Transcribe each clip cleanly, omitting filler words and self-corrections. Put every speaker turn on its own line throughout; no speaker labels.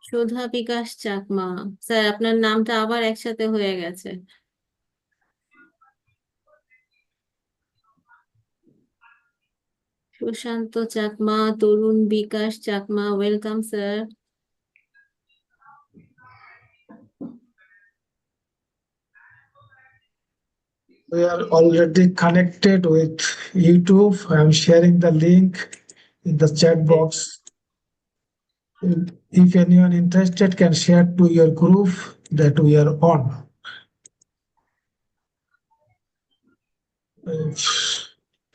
সুধা বিকাশ Chakma. Sir আপনার নামটা আবার একসাথে হয়ে গেছে। Sushanta Chakma, Tarun Bikash Chakma, welcome sir.
We are already connected with YouTube. I am sharing the link in the chat box. If anyone interested can share to your group that we are on.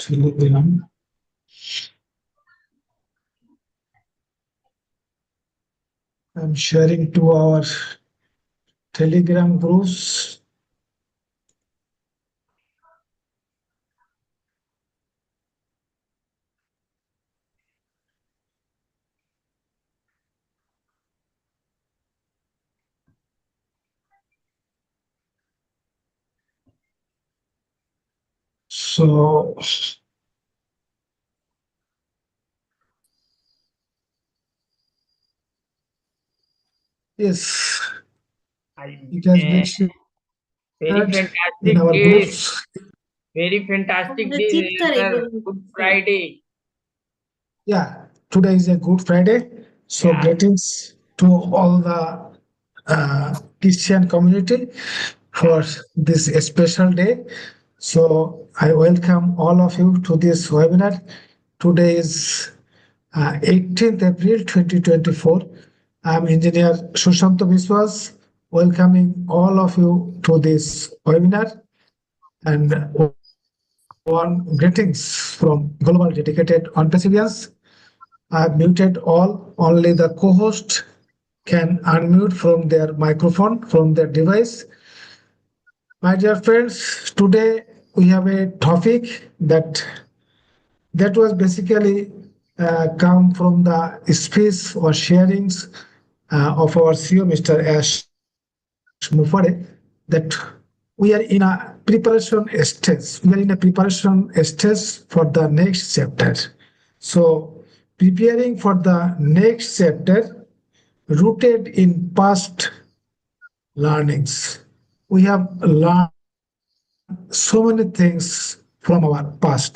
Telegram. I'm sharing to our Telegram groups. So yes, it has been shared
very
in
fantastic
our
day.
groups.
Very fantastic
আমাদের
day,
চিৎকারে
sir.
বলুন,
Good
sir.
Friday.
Yeah, today is a Good Friday. So
Yeah.
greetings to all the Christian community for this special day. So I welcome all of you to this webinar. Today is 18th April 2024. I'm Engineer Sushanto Biswas, welcoming all of you to this webinar and warm greetings from Global Dedicated ONPASSIVIANS. I have muted all, only the co-host can unmute from their microphone, from their device. My dear friends, today we have a topic that was basically come from the speech or sharings of our CEO, Mr. Ash Mufare, that we are in a preparation stage. We are in a preparation stage for the next chapter. So, preparing for the next chapter, rooted in past learnings. We have learned so many things from our past.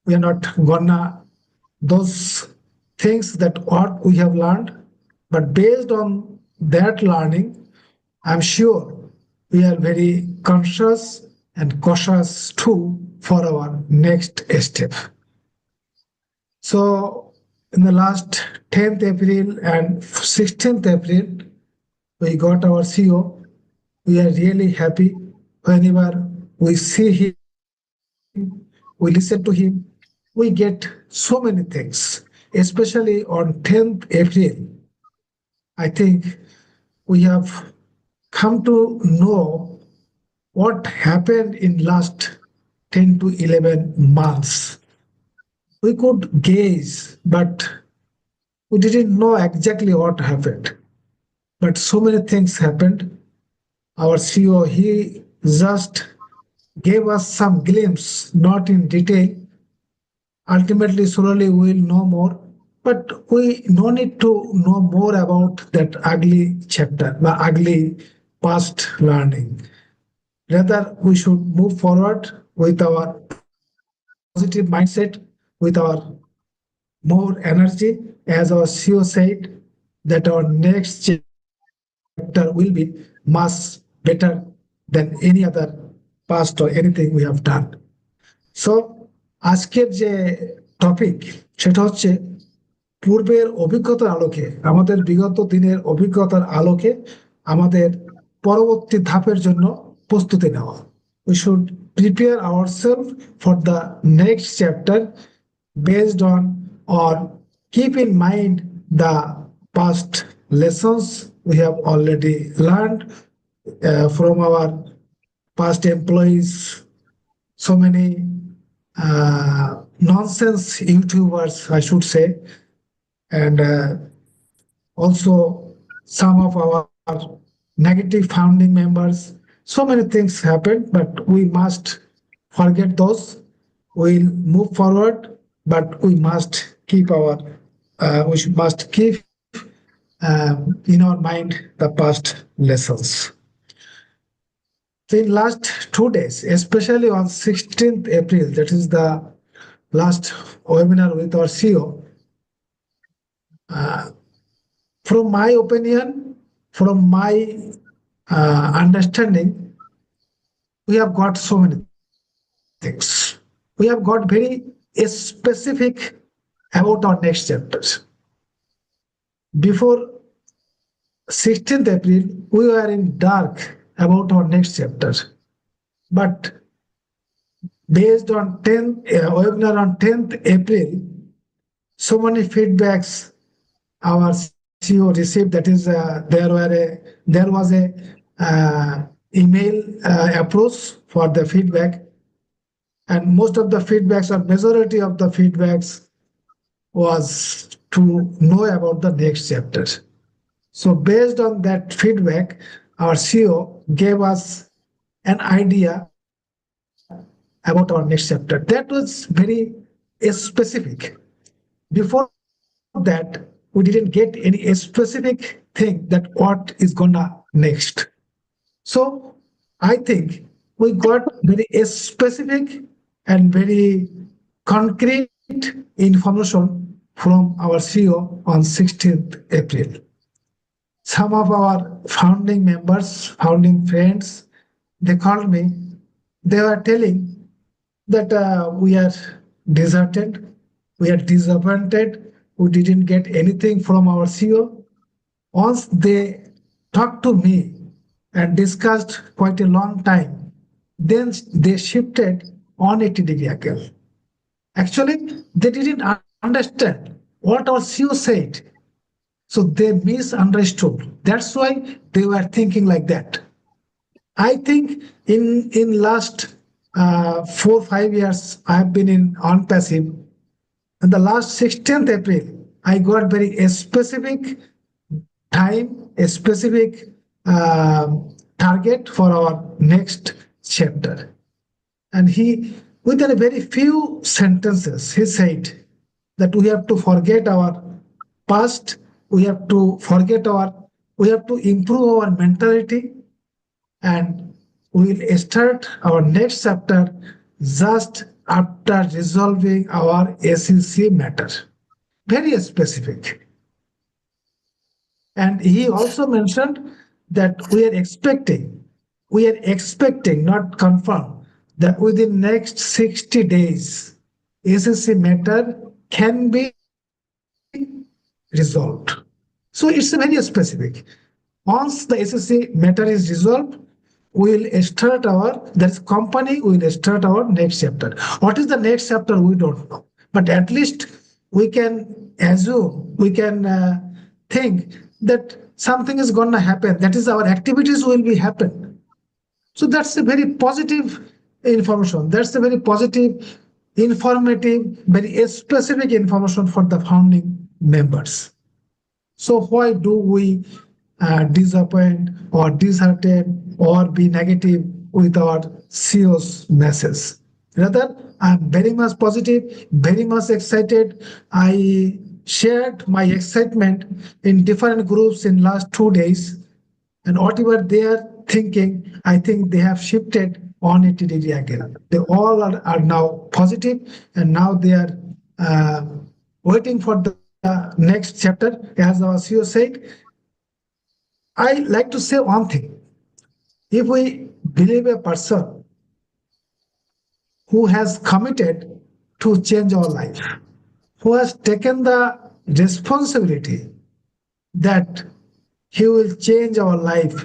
We are not gonna those things that what we have learned, but based on that learning, I'm sure we are very conscious and cautious too for our next step. So in the last 10th April and 16th April, we got our CEO. We are really happy whenever we see him, we listen to him, we get so many things, especially on 10th April. I think we have come to know what happened in last 10 to 11 months. We could gaze, but we didn't know exactly what happened. But so many things happened. Our CEO, he just gave us some glimpse, not in detail. Ultimately, slowly we will know more, but we no need to know more about that ugly chapter, the ugly past learning. Rather, we should move forward with our positive mindset, with our more energy, as our CEO said, that our next chapter will be much better than any other past or anything we have done. So আজকের যে topic সেটা হচ্ছে পূর্বের অভিজ্ঞতার আলোকে, আমাদের বিগত দিনের অভিজ্ঞতার আলোকে আমাদের পরবর্তী ধাপের জন্য প্রস্তুতি নেওয়া। We should prepare ourselves for the next chapter based on or keep in mind the past lessons we have already learned from our past employees, so many nonsense YouTubers, I should say, and also some of our negative founding members. So many things happened, but we must forget those. We'll move forward, but we must keep our, must keep in our mind the past lessons. In last 2 days, especially on 16th April, that is the last webinar with our CEO, from my opinion, from my understanding, we have got so many things. We have got very specific about our next chapters. Before 16th April, we were in dark about our next chapter. But based on 10th webinar on 10th April, so many feedbacks our CEO received. That is, there was a email approach for the feedback, and most of the feedbacks or majority of the feedbacks was to know about the next chapter. So based on that feedback, our CEO gave us an idea about our next chapter. That was very specific. Before that, we didn't get any specific thing that what is gonna next. So I think we got very specific and very concrete information from our CEO on 16th April. Some of our founding members, founding friends, they called me. They were telling that we are deserted, we are disappointed, we didn't get anything from our CEO. Once they talked to me and discussed quite a long time, then they shifted on 80-degree angle. Actually, they didn't understand what our CEO said. So they misunderstood. That's why they were thinking like that. I think in last 4 5 years, I've been in on passive. In the last 16th April, I got very specific time, a specific target for our next chapter. And he, within a very few sentences, he said that we have to forget our past, we have to improve our mentality, and we will start our next chapter just after resolving our SEC matter. Very specific. And he also mentioned that we are expecting, not confirmed, that within next 60 days, SEC matter can be resolved. So it's very specific. Once the SEC matter is resolved, we will start that company will start our next chapter. What is the next chapter? We don't know. But at least we can assume, we can think that something is going to happen. That is, our activities will be happen. So that's a very positive information. That's a very positive, informative, very specific information for the founding members. So why do we disappoint or dishearten or be negative with our CEO's message? Rather, I'm very much positive, very much excited. I shared my excitement in different groups in last 2 days, and whatever they are thinking, I think they have shifted on 80-degree again. They all are now positive, and now they are waiting for the next chapter. As our CEO said, I like to say one thing. If we believe a person who has committed to change our life, who has taken the responsibility that he will change our life,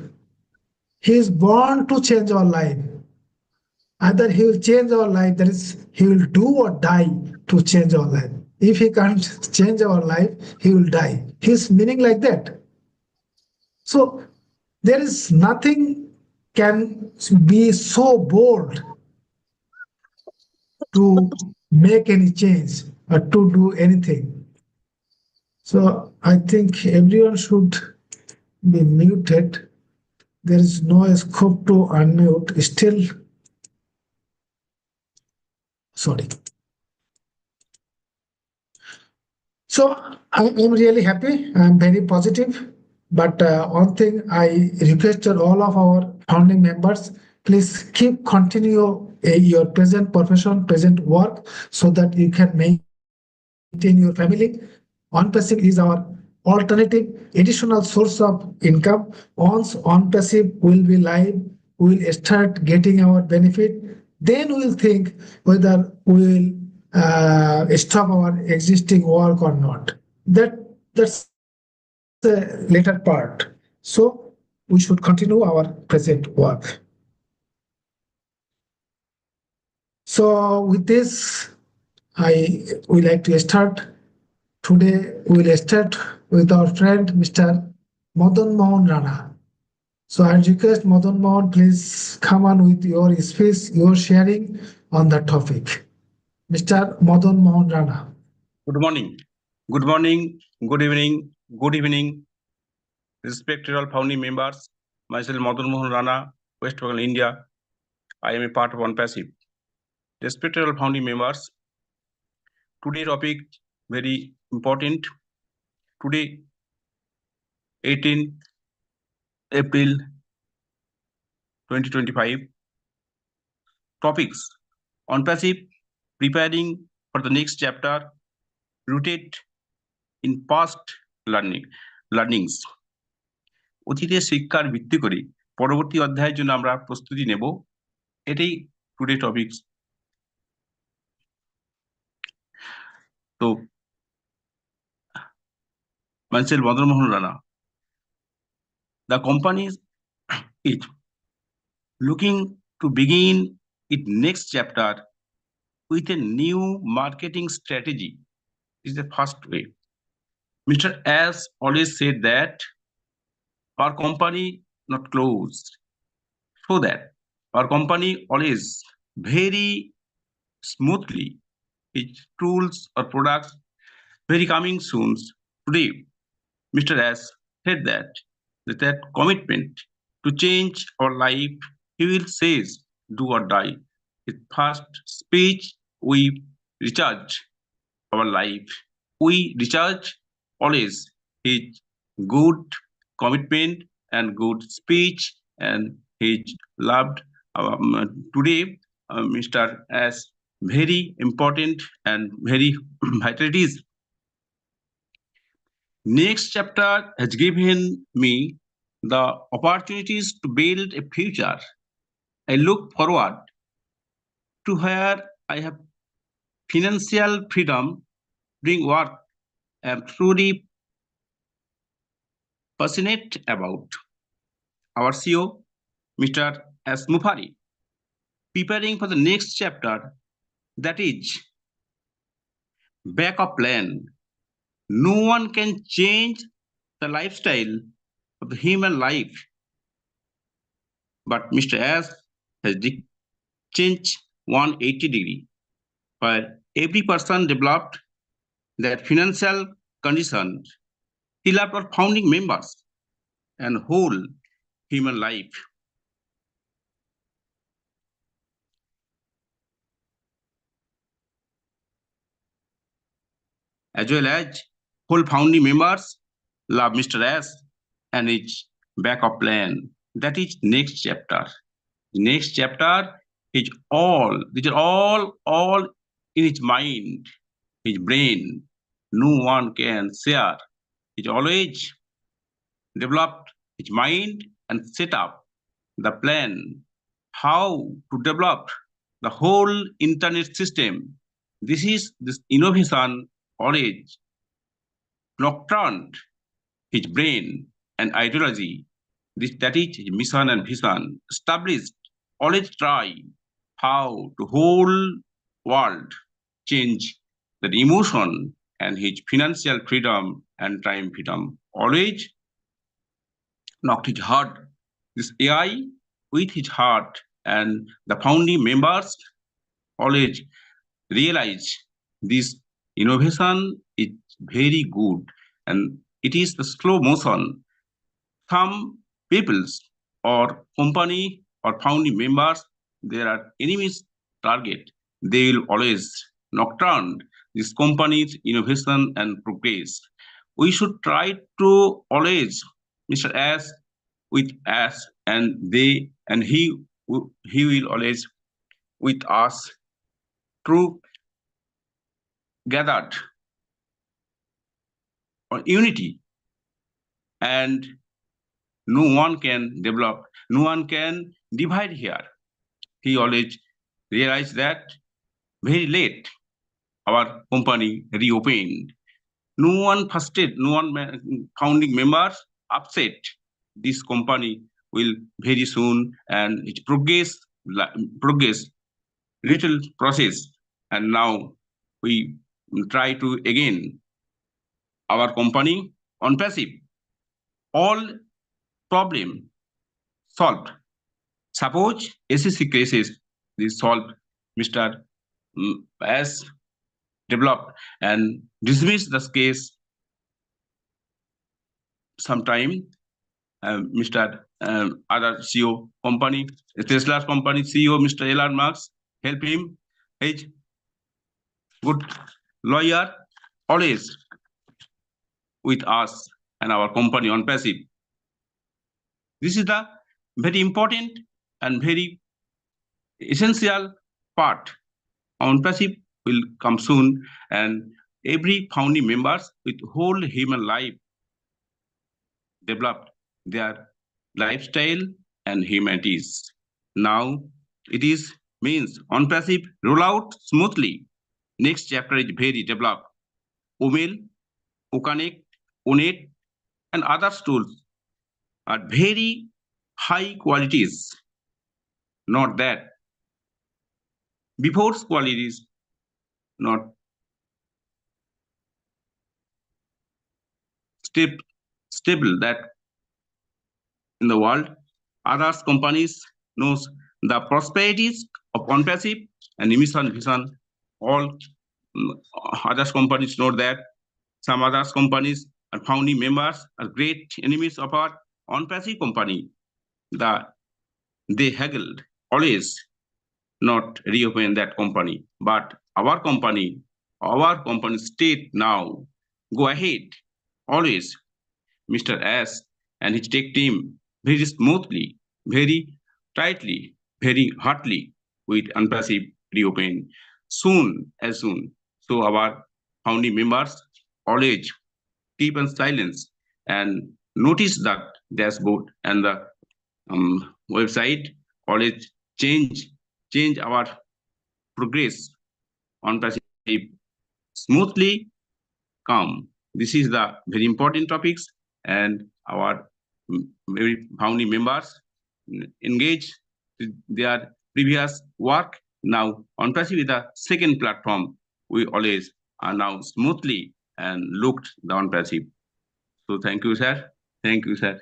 he is born to change our life. Either he will change our life, that is, he will do or die to change our life. If he can't change our life, he will die. His meaning like that. So there is nothing can be so bold to make any change or to do anything. So I think everyone should be muted. There is no scope to unmute. Still, sorry. So I'm really happy. I'm very positive. But one thing I requested all of our founding members, please keep continue your present profession, present work, so that you can maintain your family. On-passive is our alternative additional source of income. Once on-passive will be live, we will start getting our benefit. Then we will think whether we will stop our existing work or not. That's the later part. So we should continue our present work. So with this, I would like to start. Today we will start with our friend Mr. Madan Mohan Rana. So I request Madan Mohan, please come on with your speech, your sharing on the topic. Mr. Madan Mohan Rana.
Good morning. Good morning. Good evening. Good evening. Respected all founding members. Myself Madan Mohan Rana, West Bengal, India. I am a part of ONPASSIVE. Respected all founding members. Today topic very important. Today, 18 April 2025. Topics: ONPASSIVE, preparing for the next chapter, rooted in past learnings. অতীতের শিক্ষার ভিত্তি করে পরবর্তী অধ্যায়ের জন্য আমরা প্রস্তুতি নেব, এটাই টুডে টপিকস। তো myself Madan Mohan Rana, the company is looking to begin its next chapter with a new marketing strategy. Is the first way. Mr. S always said that our company not closed, so that our company always very smoothly its tools or products very coming soon. Today, Mr. S said that with that commitment to change our life, he will says, do or die. His first speech, we recharge our life. We recharge always his good commitment and good speech and his loved. Today, Mr. S very important and very vital it is. Next chapter has given me the opportunities to build a future. I look forward to where I have financial freedom, doing what I am truly passionate about. Our CEO, Mr. S. Mufari, preparing for the next chapter, that is backup plan. No one can change the lifestyle of the human life, but Mr. S has changed 180 degree, where every person developed their financial conditions, he loved our founding members and whole human life. As well as whole founding members love Mr. S and his backup plan. That is next chapter. The next chapter is these are all in his mind, his brain. No one can share. He always developed his mind and set up the plan how to develop the whole internet system. This innovation always nocturned his brain and ideology. That is his mission and vision. Established, always try how to whole world change the emotion and his financial freedom and time freedom. Always knocked his heart, this AI with his heart, and the founding members always realize this innovation is very good and it is the slow motion. Some peoples or company or founding members, there are enemies target. They will always nocturne this company's innovation and progress. We should try to always, Mr. S, with us, and they and he will always with us through gathered on unity, and no one can develop, no one can divide here. He always realized that very late our company reopened. No one frustrated, no one founding members upset. This company will very soon and it progress little process, and now we try to again our company on passive. All problem solved. Suppose SEC cases is solved, Mr. S developed and dismissed the case sometime. Mr. Other CEO company, Tesla's company CEO, Mr. Elon Musk, help him. He's good lawyer, always with us and our company on passive. This is the very important and very essential part. On passive will come soon, and every founding members with whole human life developed their lifestyle and humanities. Now it is means on passive roll out smoothly. Next chapter is very developed. OMail, OConnect, ONET, and other tools are very high qualities. Not that before qualities not stable that in the world. Others companies knows the prosperities of on-passive and emission vision. All others companies know that. Some others companies and founding members are great enemies of our on-passive company. They haggled always not reopen that company, but our company state now go ahead always. Mr. S and his tech team very smoothly, very tightly, very hotly with on-passive reopen soon as soon. So our founding members always keep in silence and notice that dashboard and the website always change our progress on passive smoothly come. This is the very important topics, and our very founding members engage their previous work. Now on passive is the second platform. We always are now smoothly and looked down passive. So thank you, sir. Thank you, sir.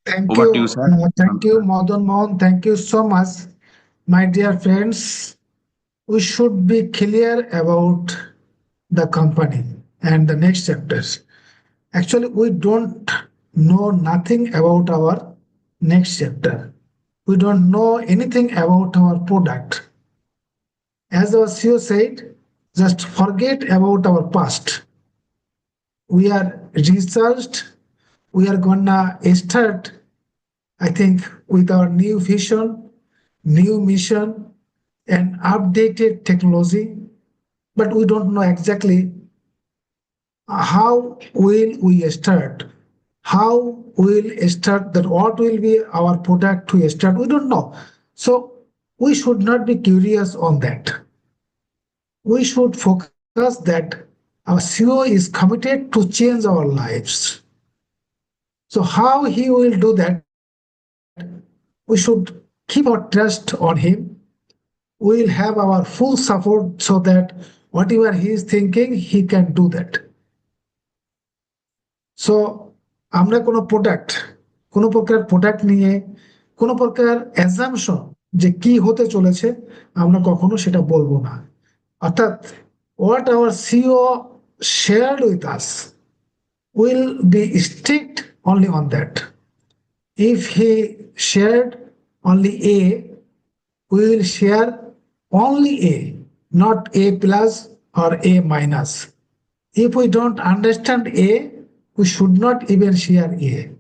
Thank
Over to
you.
you, sir.
Thank you, Madan Mohan. Thank you so much. My dear friends, we should be clear about the company and the next chapters. Actually, we don't know nothing about our next chapter. We don't know anything about our product. As our CEO said, just forget about our past. We are researched. We are gonna start, I think, with our new vision, new mission, and updated technology, but we don't know exactly how will we start. How will start that? What will be our product to start? We don't know. So we should not be curious on that. We should focus that our CEO is committed to change our lives. So how he will do that? We should keep our trust on him. We will have our full support so that whatever he is thinking, he can do that. So আমরা কোনো product নিয়ে কোনো প্রকার assumption যে কি হতে চলেছে আমরা কখনো সেটা বলবো না। অর্থাৎ what our CEO shared with us will be strict only on that. If he shared only A, we will share only A, not A plus or A minus. If we don't understand A, we should not even share A.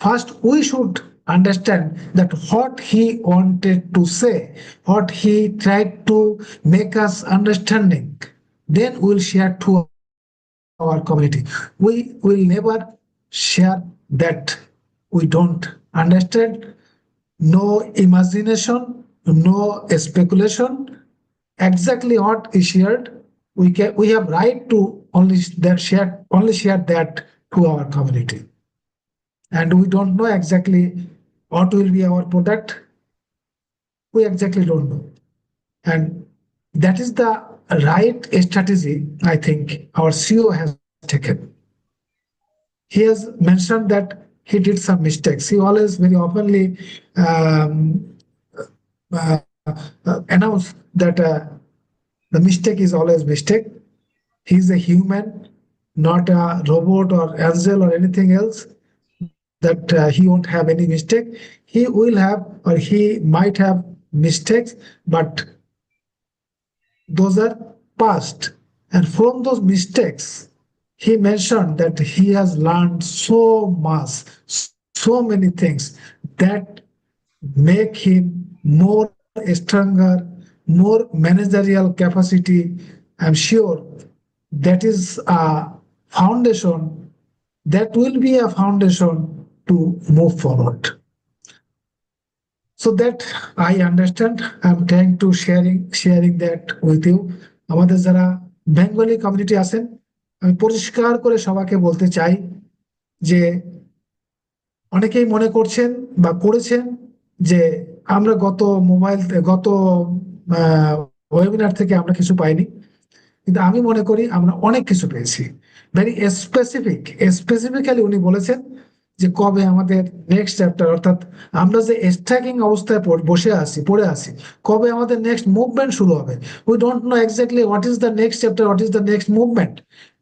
First, we should understand that what he wanted to say, what he tried to make us understanding. Then we'll share to our community. We will never share that we don't understand. No imagination, no speculation. Exactly what is shared, we have right to only share that to our community. And we don't know exactly what will be our product. We exactly don't know. And that is the right strategy I think our CEO has taken. He has mentioned that he did some mistakes. He always very openly uh, announced that the mistake is always mistake. He's a human, not a robot or angel or anything else. That he won't have any mistake. He will have, or he might have mistakes, but those are past. And from those mistakes, he mentioned that he has learned so much, so many things that make him more stronger, more managerial capacity. I'm sure that is a foundation, that will be a foundation to move forward. So that I understand, I'm trying to sharing that with you. আমাদের যারা Bengali community আছেন, আমি পরিষ্কার করে সবাইকে বলতে চাই যে অনেকেই মনে করছেন বা করেছেন যে আমরা গত ওয়েবিনার থেকে আমরা কিছু পাইনি, কিন্তু আমি মনে করি আমরা অনেক কিছু পেয়েছি। ভেরি স্পেসিফিক্যালি উনি বলেছেন যে কবে আমাদের নেক্সট চ্যাপ্টার, অর্থাৎ আমরা যে স্ট্যাকিং অবস্থায় পড়ে আছি, কবে আমাদের নেক্সট মুভমেন্ট শুরু হবে। We don't know exactly what is the next chapter, what is the next movement,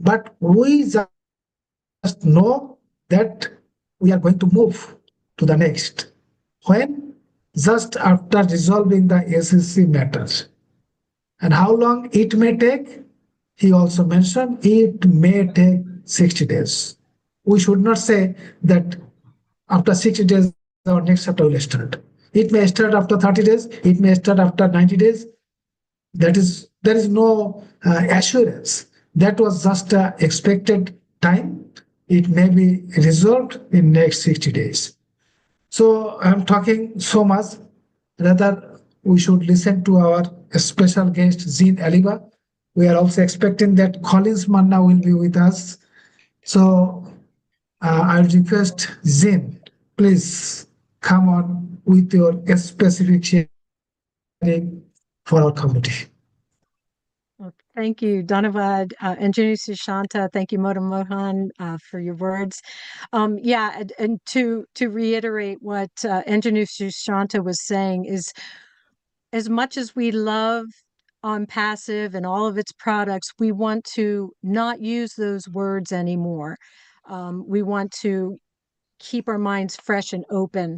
but we just know that we are going to move to the next. When? Just after resolving the SEC matters. And how long it may take? He also mentioned it may take 60 days. We should not say that after 60 days our next chapter will start. It may start after 30 days, it may start after 90 days. There is no assurance. That was just a expected time. It may be resolved in next 60 days. So I'm talking so much. Rather, we should listen to our special guest, Zin Aliba. We are also expecting that Collins Manna will be with us. So I request Zin, please come on with your specific sharing for our community.
Well, thank you, Dhanavad, Engineer Sushanta. Thank you, Moda Mohan, for your words. Yeah, and to reiterate what Engineer Sushanta was saying is, as much as we love ONPASSIVE and all of its products, we want to not use those words anymore. We want to keep our minds fresh and open,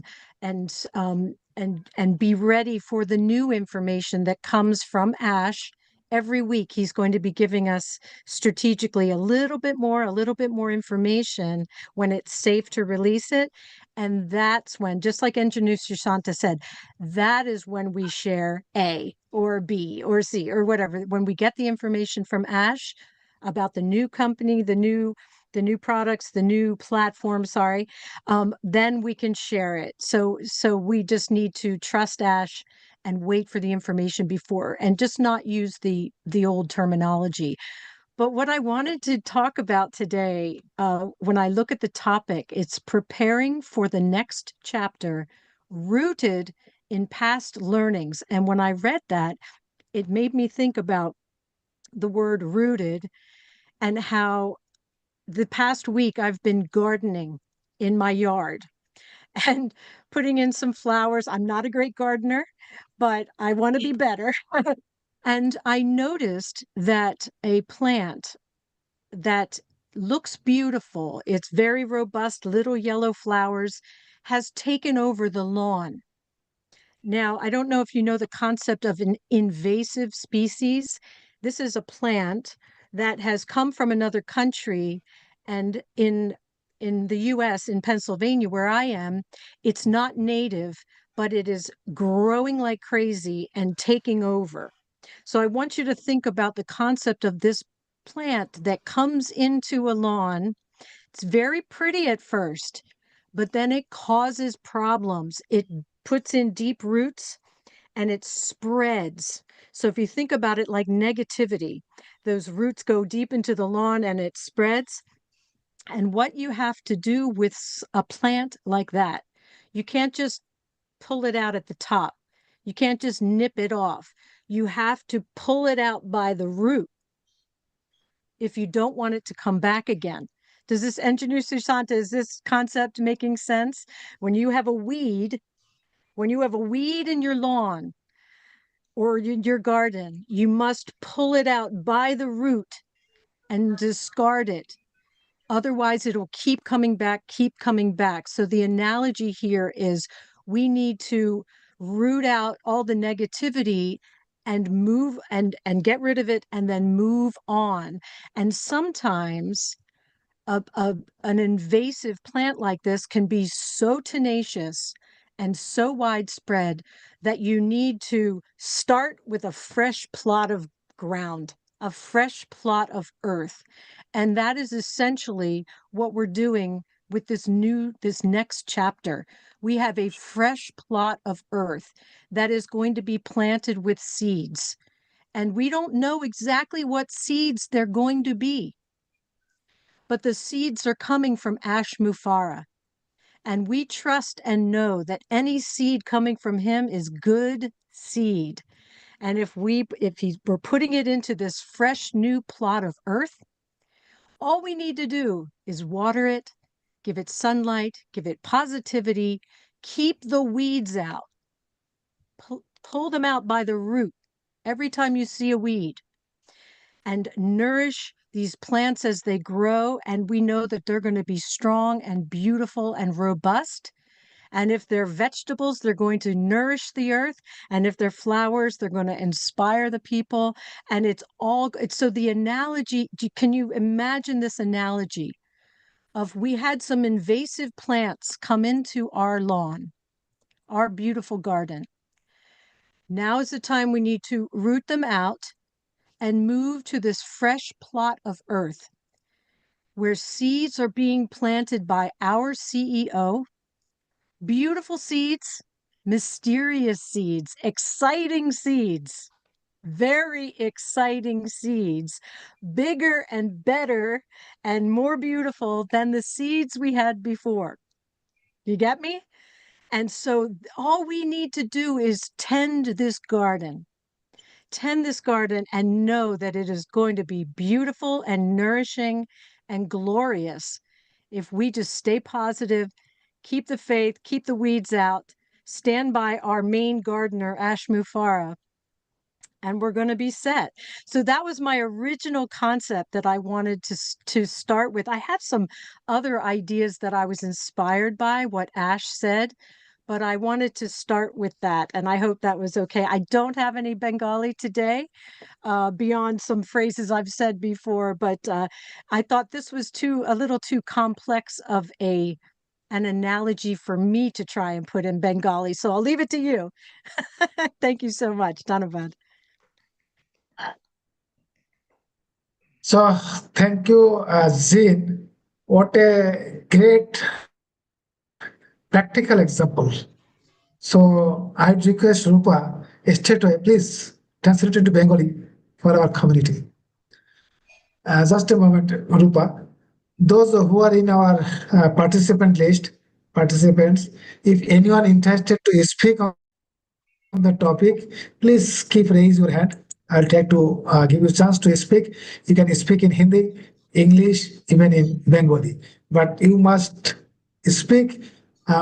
and be ready for the new information that comes from Ash. Every week he's going to be giving us strategically a little bit more information when it's safe to release it. And that's when, just like Engineer Sushanta said, that is when we share A or B or C or whatever. When we get the information from Ash about the new company, the new products, the new platform, then we can share it. So we just need to trust Ash and wait for the information before, and just not use the old terminology. But what I wanted to talk about today, when I look at the topic, it's preparing for the next chapter, rooted in past learnings. And when I read that, it made me think about the word rooted, and how the past week I've been gardening in my yard and putting in some flowers. I'm not a great gardener, but I want to be better. And I noticed that a plant that looks beautiful, it's very robust, little yellow flowers, has taken over the lawn. Now, I don't know if you know the concept of an invasive species. This is a plant that has come from another country, and in the US, in Pennsylvania, where I am, it's not native, but it is growing like crazy and taking over. So I want you to think about the concept of this plant that comes into a lawn. It's very pretty at first, but then it causes problems. It puts in deep roots and it spreads. So if you think about it like negativity, those roots go deep into the lawn and it spreads. And what you have to do with a plant like that, you can't just pull it out at the top. You can't just nip it off. You have to pull it out by the root if you don't want it to come back again. Does this, Engineer Sushanta, is this concept making sense? When you have a weed in your lawn or your garden, you must pull it out by the root and discard it. Otherwise, it'll keep coming back, keep coming back. So the analogy here is we need to root out all the negativity and move and get rid of it and then move on. And sometimes an invasive plant like this can be so tenacious and so widespread that you need to start with a fresh plot of ground, a fresh plot of earth. And that is essentially what we're doing with this next chapter. We have a fresh plot of earth that is going to be planted with seeds. And we don't know exactly what seeds they're going to be, but the seeds are coming from Ash Mufara. And we trust and know that any seed coming from him is good seed. And if we're putting it into this fresh new plot of earth, all we need to do is water it, give it sunlight, give it positivity, keep the weeds out, pull them out by the root every time you see a weed, and nourish these plants as they grow. And we know that they're going to be strong and beautiful and robust. And if they're vegetables, they're going to nourish the earth. And if they're flowers, they're going to inspire the people. And so the analogy, can you imagine this analogy of we had some invasive plants come into our lawn, our beautiful garden. Now is the time we need to root them out and move to this fresh plot of earth where seeds are being planted by our CEO. Beautiful seeds, mysterious seeds, exciting seeds, very exciting seeds, bigger and better and more beautiful than the seeds we had before. You get me? And so all we need to do is tend this garden and know that it is going to be beautiful and nourishing and glorious if we just stay positive, keep the faith, keep the weeds out, stand by our main gardener, Ash Mufara, and we're going to be set. So that was my original concept that I wanted to start with. I have some other ideas that I was inspired by what Ash said, but I wanted to start with that, and I hope that was okay. I don't have any Bengali today, beyond some phrases I've said before, but I thought this was a little too complex of an analogy for me to try and put in Bengali. So I'll leave it to you. Thank you so much, Dhanavad.
So thank you, Zin. What a great practical example. So I request Rupa, straight away, please translate it to Bengali for our community. Just a moment, Rupa. Those who are in our participants, if anyone interested to speak on the topic, please keep raise your hand. I'll try to give you a chance to speak. You can speak in Hindi, English, even in Bengali, but you must speak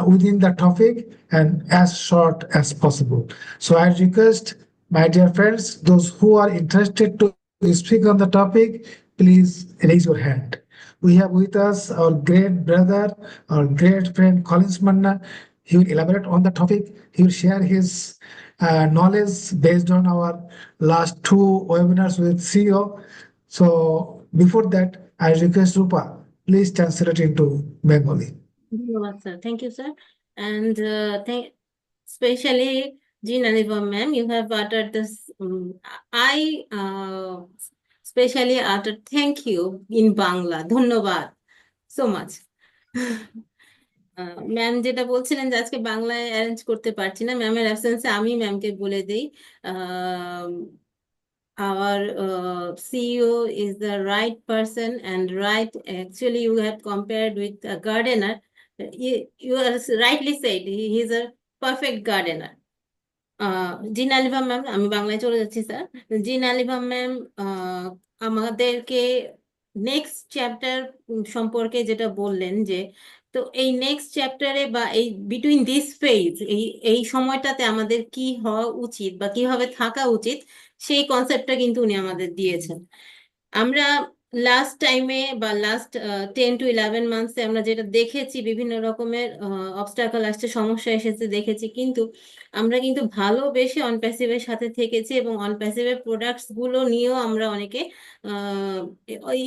within the topic and as short as possible. So I request, my dear friends, those who are interested to speak on the topic, please raise your hand. We have with us our great brother, our great friend Collins Manna. He will elaborate on the topic. He will share his knowledge based on our last two webinars with CEO. So before that, I request Rupa, please translate into Bengali.
ধন্যবাদ sir, thank you sir, and specially জি নানিভা ma'am, you have uttered this. I specially uttered thank you in Bangla. ধন্যবাদ so much. Ma'am যেটা বলছিলেন যে আজকে বাংলায় arrange করতে পারছি না, ম্যামের অ্যাবসেন্সে আমি ম্যামকে বলে দিই, our CEO is the right person, and right, actually you have compared with a gardener. You are rightly said, he is a perfect gardener. জিন আলিভা ম্যাম, আমি বাংলায় চলে যাচ্ছি স্যার। জিন আলিভা ম্যাম আমাদেরকে নেক্সট চ্যাপ্টার সম্পর্কে যেটা বললেন, যে তো এই নেক্সট চ্যাপ্টারে বা এই বিটুইন দিস ফেজ, এই সময়টাতে আমাদের কি হওয়া উচিত বা কিভাবে থাকা উচিত, সেই কনসেপ্টটা কিন্তু উনি আমাদের দিয়েছেন। আমরা লাস্ট টাইমে বা লাস্ট 10 to 11 মান্থসে আমরা যেটা দেখেছি, বিভিন্ন রকমের অবস্টাকল আসছে, সমস্যা এসেছে দেখেছি, কিন্তু আমরা কিন্তু ভালোবেসে অনপ্যাসিভের সাথে থেকেছি, এবং অনপ্যাসিভের প্রোডাক্টস গুলো নিয়েও আমরা অনেকে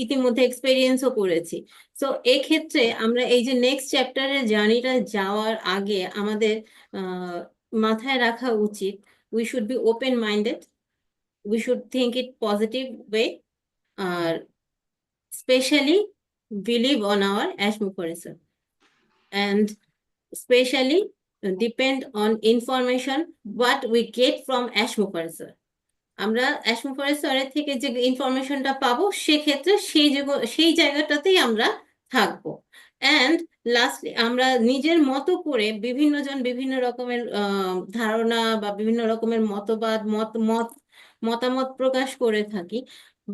ইতিমধ্যে এক্সপেরিয়েন্সও করেছি। সো এক্ষেত্রে আমরা এই যে নেক্সট চ্যাপ্টারের জার্নিটা যাওয়ার আগে আমাদের মাথায় রাখা উচিত, we should be open minded, we should think it positive way, আর স্পেশালি বিলিভ অন আওয়ার অ্যাশমুফারেসর, and especially depend on information what we get from অ্যাশমুফারেসর। আমরা অ্যাশমুফারেসরের থেকে যে ইনফরমেশনটা পাবো, সেক্ষেত্রে সেই জায়গাটাতেই আমরা থাকবো। অ্যান্ড লাস্টলি আমরা নিজের মতো করে বিভিন্ন জন বিভিন্ন রকমের ধারণা বা বিভিন্ন রকমের মতামত প্রকাশ করে থাকি,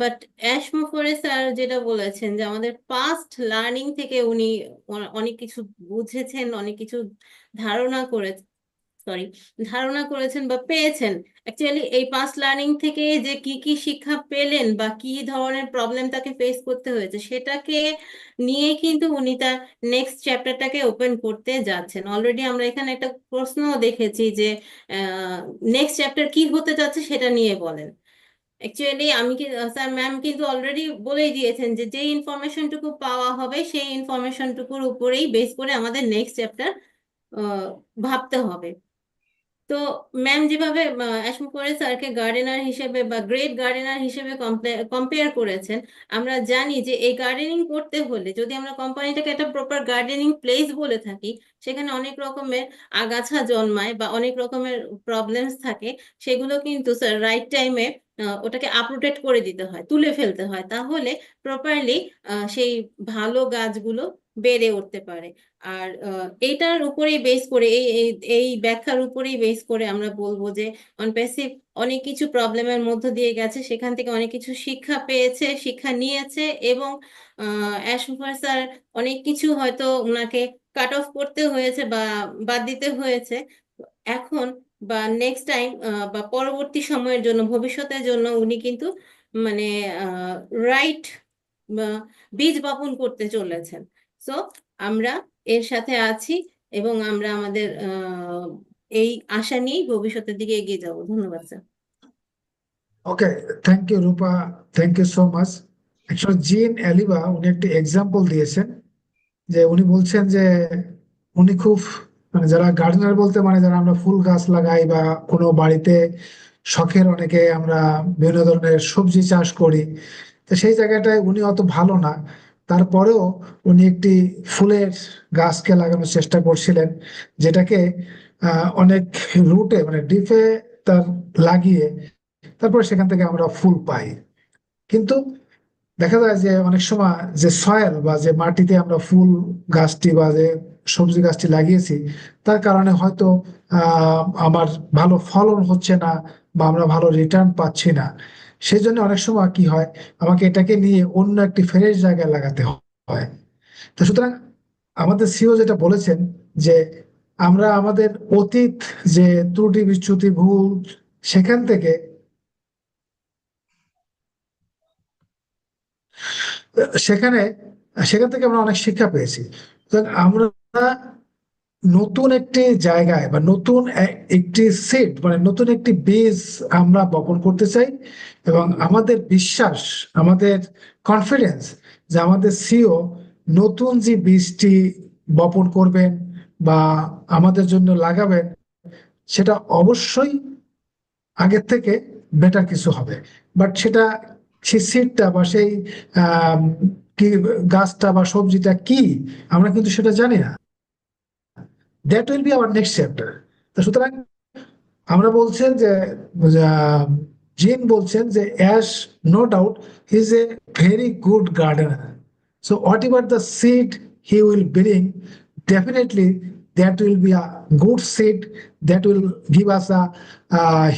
বাট অ্যাশমোফরে স্যার যেটা বলেছেন যে আমাদের পাস্ট লার্নিং থেকে উনি অনেক কিছু বুঝেছেন, অনেক কিছু ধারণা করেছেন বা পেয়েছেন। অ্যাকচুয়ালি এই পাস্ট লার্নিং থেকে যে কি কি শিক্ষা পেলেন বা কি ধরনের প্রবলেম তাকে ফেস করতে হয়েছে, সেটাকে নিয়ে কিন্তু উনি তার নেক্সট চ্যাপ্টারটাকে ওপেন করতে যাচ্ছেন। অলরেডি আমরা এখানে একটা প্রশ্ন দেখেছি যে নেক্সট চ্যাপ্টার কি হতে যাচ্ছে সেটা নিয়ে বলেন। অ্যাকচুয়ালি আমি কি স্যার, ম্যাম কিন্তু অলরেডি বলেই দিয়েছেন যে যে ইনফরমেশনটুকু পাওয়া হবে সেই ইনফরমেশনটুকুর উপরেই বেস করে আমাদের নেক্সট চ্যাপ্টার ভাবতে হবে। তো ম্যাম যেভাবে করে স্যারকে গার্ডেনার হিসেবে বা গ্রেট গার্ডেনার হিসেবে কম্পেয়ার করেছেন, আমরা জানি যে এই গার্ডেনিং করতে হলে, যদি আমরা কোম্পানিটাকে একটা প্রপার গার্ডেনিং প্লেস বলে থাকি, সেখানে অনেক রকমের আগাছা জন্মায় বা অনেক রকমের প্রবলেমস থাকে, সেগুলো কিন্তু স্যার রাইট টাইমে ওটাকে আপরুটেড করে দিতে হয়, তুলে ফেলতে হয়, তাহলে প্রপারলি সেই ভালো গাছগুলো বেড়ে উঠতে পারে। আর এইটার উপরেই বেস করে, এই ব্যাখ্যার উপরেই বেস করে আমরা বলবো যে অনপ্যাসিভ অনেক কিছু প্রবলেমের মধ্য দিয়ে গেছে, সেখান থেকে অনেক কিছু শিক্ষা পেয়েছে, শিক্ষা নিয়েছে, এবং অ্যাশমোফার স্যার অনেক কিছু হয়তো ওনাকে কাট অফ করতে হয়েছে বা বাদ দিতে হয়েছে। এখন বা নেক্সট টাইম বা পরবর্তী সময়ের জন্য, ভবিষ্যতের জন্য উনি কিন্তু মানে রাইট বীজ বপন করতে চলেছেন। সো আমরা এর সাথে আছি, এবং আমরা আমাদের এই আশা নিয়েই ভবিষ্যতের দিকে এগিয়ে যাব। ধন্যবাদ sir.
Okay, thank you Rupa, thank you so much. Actually জিন অ্যালিবা উনি একটি এক্সাম্পল দিয়েছেন, যে উনি বলছেন যে উনি খুব মানে যারা গার্ডেনার বলতে মানে যারা আমরা ফুল গাছ লাগাই বা কোনো বাড়িতে শখের অনেকে আমরা বিভিন্ন ধরনের সবজি চাষ করি, তো সেই জায়গাটায় উনি অত ভালো না, তারপরেও উনি একটি ফুলের গাছকে লাগানোর চেষ্টা করছিলেন, যেটাকে অনেক রুটে মানে ডিপে তার লাগিয়ে তারপরে সেখান থেকে আমরা ফুল পাই। কিন্তু দেখা যায় যে অনেক সময় যে সয়েল বা যে মাটিতে আমরা ফুল গাছটি বা যে সবজি গাছটি লাগিয়েছি, তার কারণে হয়তো আমার ভালো ফলন হচ্ছে না বা আমরা ভালো রিটার্ন পাচ্ছি না। সেই জন্য অনেক সময় কি হয়, আমাকে এটাকে নিয়ে অন্য একটি ফ্রেশ জায়গায় লাগাতে হয়। তো সুতরাং আমাদের সিও যেটা বলেছেন যে আমরা আমাদের অতীত যে ত্রুটি বিচ্যুতি ভুল, সেখান থেকে সেখানে সেখান থেকে আমরা অনেক শিক্ষা পেয়েছি। সুতরাং আমরা নতুন একটি জায়গায় বা নতুন একটি সেট মানে নতুন একটি বীজ আমরা বপন করতে চাই, এবং আমাদের বিশ্বাস, আমাদের কনফিডেন্স যে আমাদের সিও নতুন যে বীজটি বপন করবেন বা আমাদের জন্য লাগাবেন, সেটা অবশ্যই আগের থেকে বেটার কিছু হবে। বাট সেটা সেই সিডটা বা সেই কি গাছটা বা সবজিটা কি, আমরা কিন্তু সেটা জানি না। That will be our next chapter. তো সুতরাং আমরা বলছেন যে জিন বলছেন যে অ্যাশ no doubt he is a very good gardener, so whatever the seed he will bring, definitely that will be a good seed that will give us a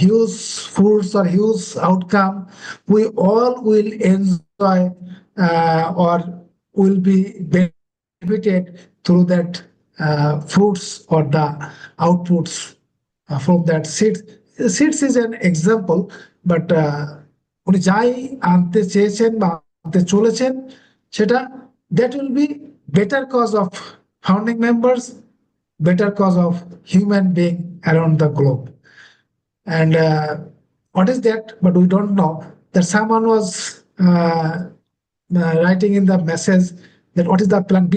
huge fruits or huge outcome. We all will enjoy or will be benefited through that fruits or the outputs from that seeds. Seeds is an example, but উনি যাই আনতে চেয়েছেন বা আনতে চলেছেন সেটা that will be better cause of founding members, better cause of human being around the globe. And what is that? But we don't know. That someone was writing in the message that what is the plan B?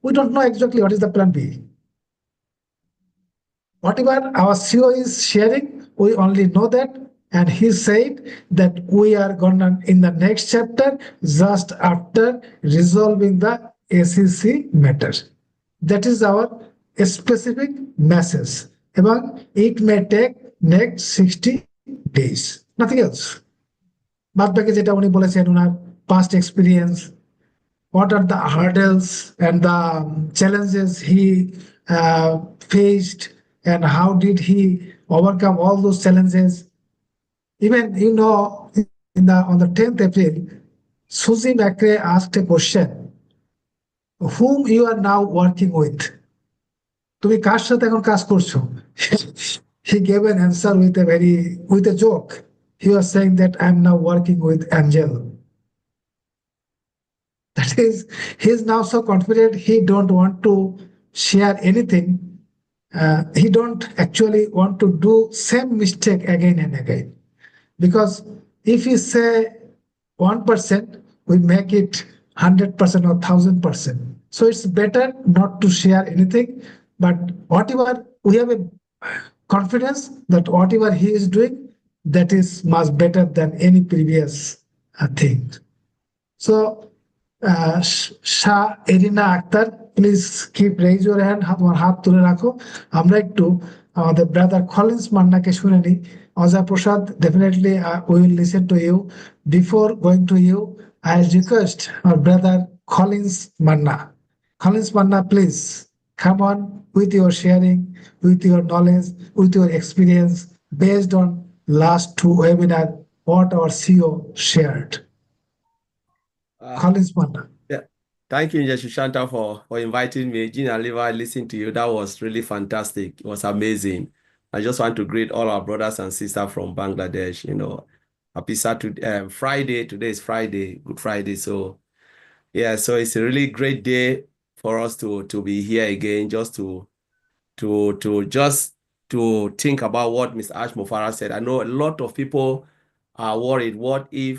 We don't know exactly what is the plan B. Whatever our CEO is sharing, we only know that. And he said that we are gonna in the next chapter just after resolving the SEC matter. That is our specific message. এবং it may take next 60 days. Nothing else. বাদ বাকি যেটা উনি বলেছেন ওনার past experience, what are the hurdles and the challenges he faced, and how did he overcome all those challenges. Even on the 10th April, Susie McRae asked a question: whom you are now working with? তুমি কার সাথে এখন কাজ করছো? He gave an answer with a joke. He was saying that I'm now working with Angel. That is, he is now so confident he don't want to share anything. He don't actually want to do same mistake again and again, because if you say 1%, we make it 100% or 1000%. So it's better not to share anything, but whatever we have a confidence that whatever he is doing, that is much better than any previous thing. So Shah Erina Akhtar, please keep raise your hand, তোমার হাত তুলে রাখো। আমরা একটু আমাদের brother Collins মান্নাকে শুনে নিই। অজয় প্রসাদ, definitely we will listen to you. Before going to you, I request our brother Collins Manna. Collins Manna, please come on with your sharing, with your knowledge, with your experience based on last two webinar what our CEO shared. Collins Manna.
Yeah. Thank you, Shanta, for inviting me. Gina Liva, I listened to you. That was really fantastic. It was amazing. I just want to greet all our brothers and sisters from Bangladesh. Happy Saturday, Friday. Today is Friday, Good Friday. So, yeah, so it's a really great day for us to be here again, just to think about what Mr. Ash Mofara said. I know a lot of people are worried, what if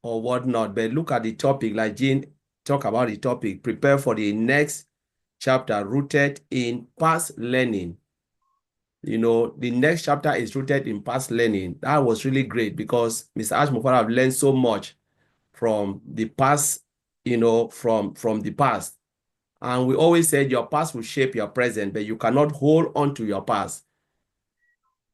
or what not, but look at the topic, like Jean talk about the topic, prepare for the next chapter rooted in past learning. The next chapter is rooted in past learning. That was really great because Mr. Ash Mofara have learned so much from the past, from the past. And we always said your past will shape your present, but you cannot hold on to your past.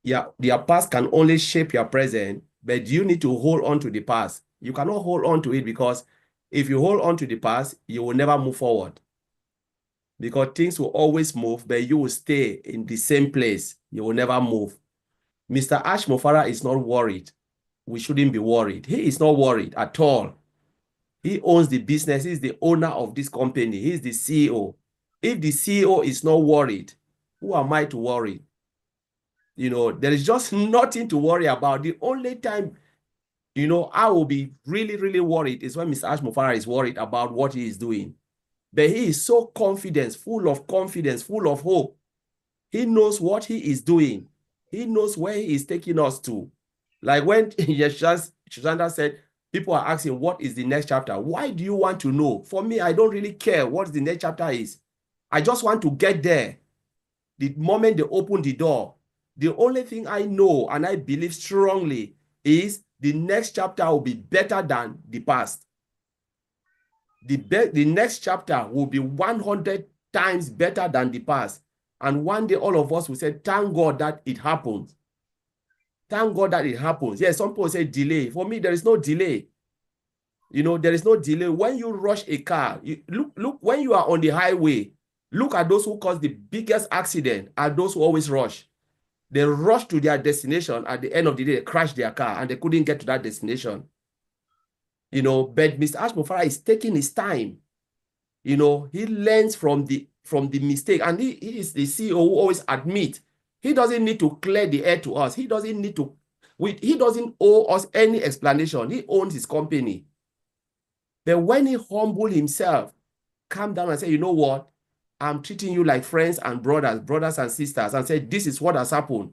Yeah, your past can only shape your present, but you need to hold on to the past. You cannot hold on to it, because if you hold on to the past, you will never move forward. Because things will always move, but you will stay in the same place. You will never move. Mr. Ash Mofara is not worried. We shouldn't be worried. He is not worried at all. He owns the business. He's the owner of this company. He's the CEO. If the CEO is not worried, who am I to worry? There is just nothing to worry about. The only time, I will be really, really worried is when Mr. Ash Mofara is worried about what he is doing. But he is so confident, full of confidence, full of hope He knows what he is doing. He knows where he is taking us to. Like when Shazanda said, people are asking, what is the next chapter? Why do you want to know? For me, I don't really care what the next chapter is. I just want to get there. The moment they open the door, the only thing I know and I believe strongly is the next chapter will be better than the past. The next chapter will be 100 times better than the past. And one day all of us will say, thank God that it happened. Thank God that it happens. Yes, some people say delay. For me, there is no delay. You know, there is no delay. When you rush a car, look, when you are on the highway, look at those who cause the biggest accident are those who always rush. They rush to their destination. At the end of the day, they crash their car and they couldn't get to that destination. You know, but Mr. Ashmofara is taking his time. You know, he learns from the mistake, and he is the CEO who always admit he doesn't need to clear the air to us. He doesn't need to. He doesn't owe us any explanation. He owns his company. But when he humble himself, calm down and say, you know what? I'm treating you like friends and brothers and sisters, and say, this is what has happened.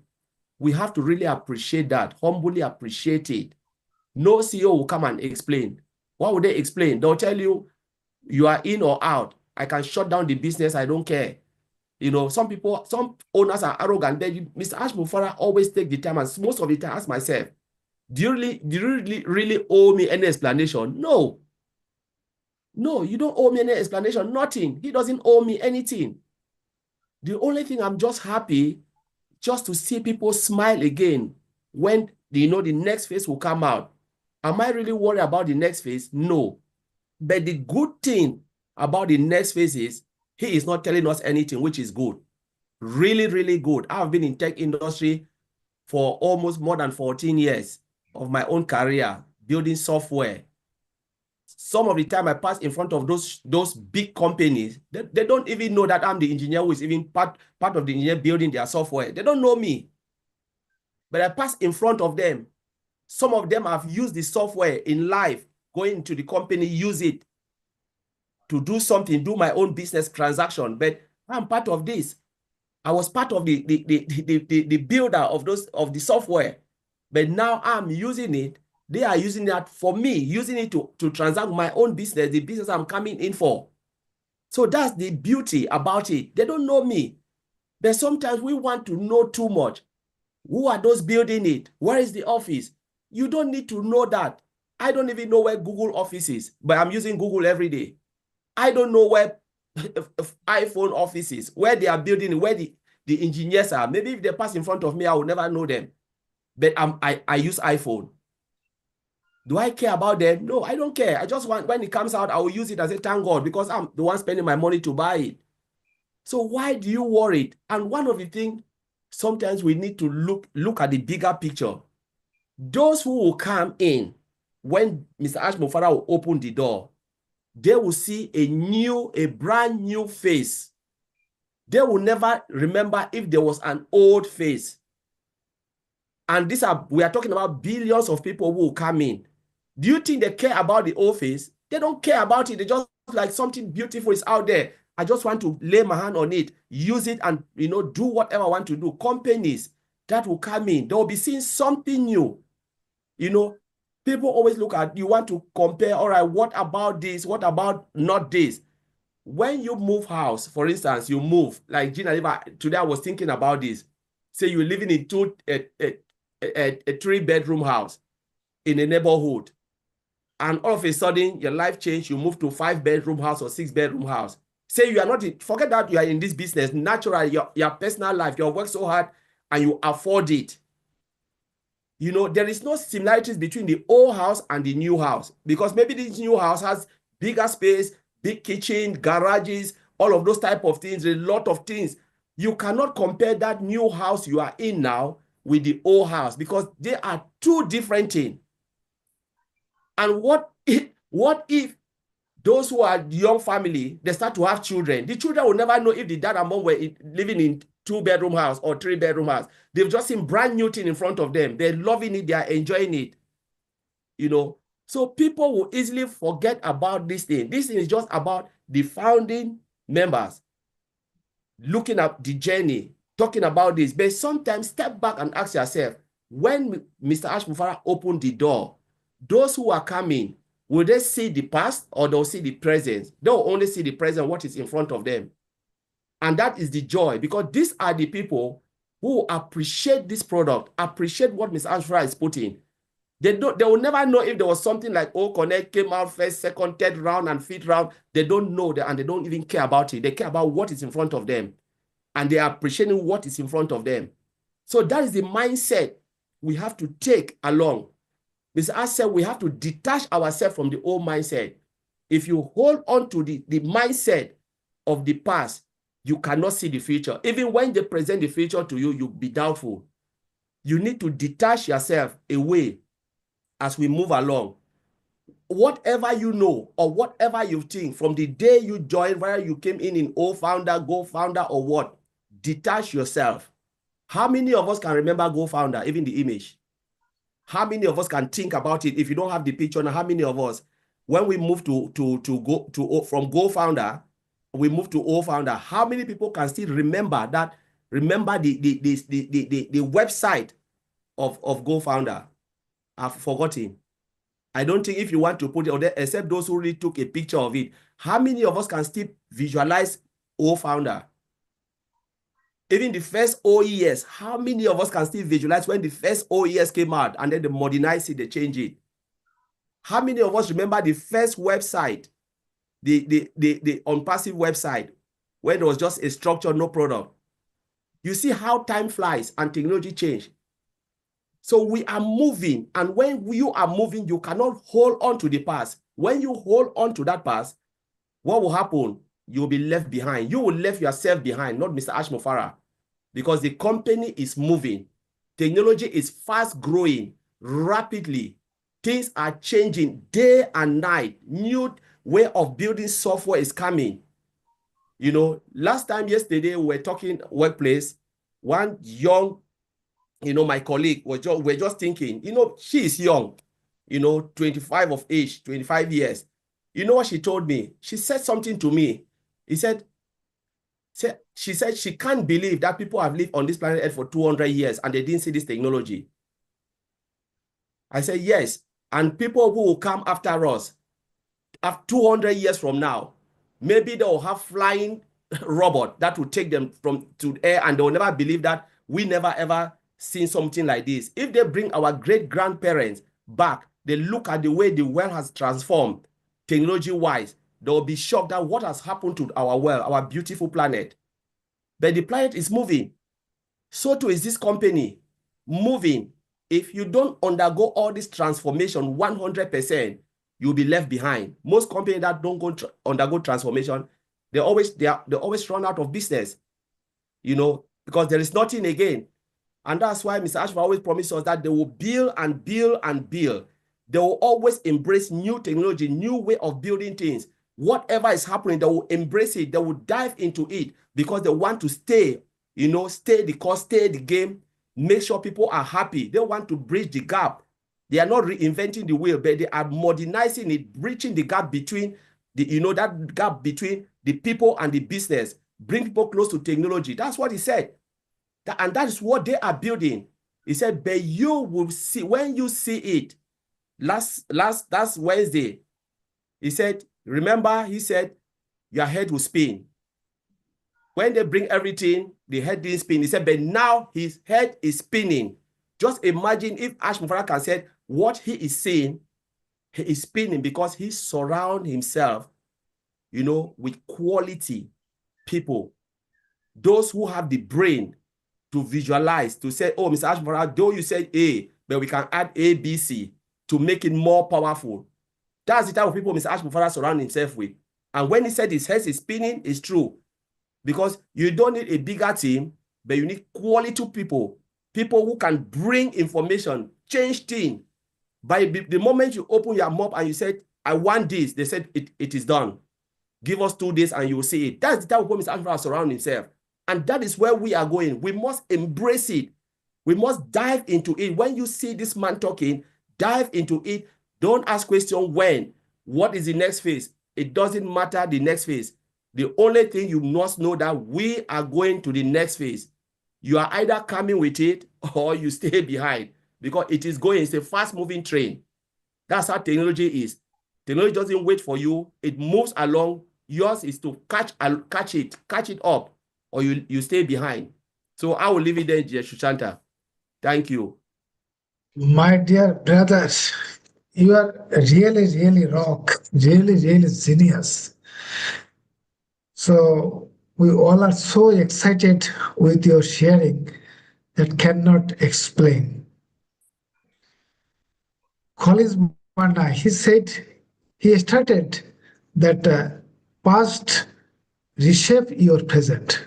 We have to really appreciate that, humbly appreciate it. No CEO will come and explain. What would they explain? They'll tell you, you are in or out. I can shut down the business. I don't care. You know, some owners are arrogant. But Mr. Ashmofara always take the time, and most of the time I ask myself, do you really owe me any explanation? No. No, you don't owe me any explanation. Nothing. He doesn't owe me anything. The only thing I'm just happy just to see people smile again when the next phase will come out. Am I really worried about the next phase? No. But the good thing about the next phase is he is not telling us anything, which is good. Really, really good. I've been in tech industry for almost more than 14 years of my own career, building software. Some of the time I pass in front of those big companies, they don't even know that I'm the engineer who is even part of the engineer building their software. They don't know me. But I pass in front of them. Some of them have used the software in life, going into the company, use it to do something, do my own business transaction. But I'm part of this. I was part of the builder of the software. But now I'm using it. They are using that for me, using it to transact my own business, the business I'm coming in for. So that's the beauty about it. They don't know me. But sometimes we want to know too much. Who are those building it? Where is the office? You don't need to know that. I don't even know where Google office is, but I'm using Google every day. I don't know where iPhone office is, where they are building, where the engineers are. Maybe if they pass in front of me, I will never know them. But I use iPhone. Do I care about them? No, I don't care. I just want, when it comes out, I will use it and say, thank God, because I'm the one spending my money to buy it. So why do you worry? And one of the things, sometimes we need to look at the bigger picture. Those who will come in, when Mr. Ashmofara will open the door, they will see a brand new face. They will never remember if there was an old face. And we are talking about billions of people who will come in. Do you think they care about the old face? They don't care about it. They just like something beautiful is out there. I just want to lay my hand on it, use it, and do whatever I want to do. Companies that will come in, they will be seeing something new. People always look at, you want to compare, all right, what about this? What about not this? When you move house, for instance, you move, like Gina, today I was thinking about this. Say you're living in a 3-bedroom house in a neighborhood, and all of a sudden your life changed, you move to a 5-bedroom house or 6-bedroom house. Say you are not, forget that you are in this business, naturally, your personal life, you have worked so hard and you afford it. There is no similarities between the old house and the new house, because maybe this new house has bigger space, big kitchen, garages, all of those type of things, a lot of things. You cannot compare that new house you are in now with the old house, because they are two different things. And what if those who are young family, they start to have children? The children will never know if the dad and mom were living in 2-bedroom house or 3-bedroom house. They've just seen brand new thing in front of them. They're loving it. They are enjoying it. So people will easily forget about this thing. This thing is just about the founding members looking at the journey, talking about this, but sometimes step back and ask yourself, when Mr. Ash Mufara opened the door, those who are coming, will they see the past or they'll see the present? They'll only see the present, what is in front of them. And that is the joy, because these are the people who appreciate this product, appreciate what Mr. Ash Mufara is putting. They will never know if there was something like Connect came out first, second, third round, and fifth round. They don't know that, and they don't even care about it. They care about what is in front of them, and they are appreciating what is in front of them. So that is the mindset we have to take along. Mr. Ash said we have to detach ourselves from the old mindset. If you hold on to the mindset of the past, you cannot see the future. Even when they present the future to you, you'll be doubtful. You need to detach yourself away as we move along. Whatever you know or whatever you think from the day you joined, whether you came in O Founder, Go Founder, or what, detach yourself. How many of us can remember Go Founder, even the image? How many of us can think about it? If you don't have the picture now, how many of us, when we move from Go Founder, we move to O Founder, how many people can still remember that? Remember the website of Go Founder? I've forgotten. I don't think if you want to put it on there, except those who really took a picture of it. How many of us can still visualize O Founder? Even the first OES, how many of us can still visualize when the first OES came out and then they modernized it, they changed it? How many of us remember the first website, the ONPASSIVE website, where there was just a structure, no product? You see how time flies and technology change. So we are moving, and when you are moving, you cannot hold on to the past. When you hold on to that past, what will happen? You'll be left behind. You will leave yourself behind, not Mr. Ash Mufara, because the company is moving. Technology is fast growing rapidly. Things are changing day and night. New way of building software is coming. You know, yesterday, we were talking workplace. One young, my colleague we're just thinking, she is young, 25 of age, 25 years. You know what she told me? She said something to me. She said she can't believe that people have lived on this planet Earth for 200 years and they didn't see this technology. I said, yes. And people who will come after us, after 200 years from now, maybe they will have flying robot that will take them to air, and they will never believe that we never ever seen something like this. If they bring our great-grandparents back, they look at the way the world has transformed technology-wise, they will be shocked at what has happened to our world, our beautiful planet. But the planet is moving. So too is this company moving. If you don't undergo all this transformation 100%, you'll be left behind. Most companies that don't undergo transformation, they always run out of business, because there is nothing again. And that's why Mr. Ashford always promised us that they will build and build and build. They will always embrace new technology, new way of building things. Whatever is happening, they will embrace it. They will dive into it because they want to stay, stay the course, stay the game, make sure people are happy. They want to bridge the gap. They are not reinventing the wheel, but they are modernizing it, bridging the gap between that gap between the people and the business, bring people close to technology. That's what he said. And that is what they are building. He said, but you will see, when you see it, last Wednesday, he said, remember, he said, your head will spin. When they bring everything, the head didn't spin. He said, but now his head is spinning. Just imagine if Ash Mufara can say what he is saying, he is spinning because he surrounds himself, with quality people. Those who have the brain to visualize, to say, oh, Mr. Ash Mufara, though you said A, but we can add A, B, C to make it more powerful. That's the type of people Mr. Ash Mufara surrounds himself with. And when he said his head is spinning, it's true. Because you don't need a bigger team, but you need quality people. People who can bring information, change things. By the moment you open your mouth and you said, I want this, they said, it is done. Give us 2 days and you will see it. That's the type of people Mr. Ash Mufara surrounds himself. And that is where we are going. We must embrace it. We must dive into it. When you see this man talking, dive into it. Don't ask questions when. What is the next phase? It doesn't matter the next phase. The only thing you must know that we are going to the next phase. You are either coming with it or you stay behind because it is going, it's a fast-moving train. That's how technology is. Technology doesn't wait for you. It moves along. Yours is to catch it up, or you stay behind. So I will leave it there, Shushanta. Thank you.
My dear brothers, you are really, really rock, really, really genius. So we all are so excited with your sharing that cannot explain. Collins Manda, he said he started that past reshape your present.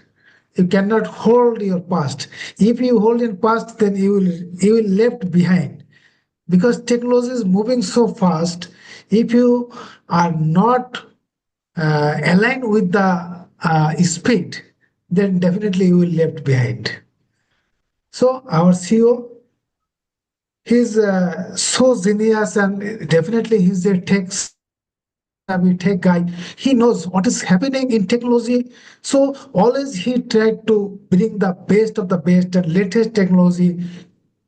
You cannot hold your past. If you hold in past, then you will left behind because technology is moving so fast. If you are not aligned with the speed, then definitely you will left behind. So our CEO, he's so genius and definitely he's a tech guy. He knows what is happening in technology. So always he tried to bring the best of the best and latest technology.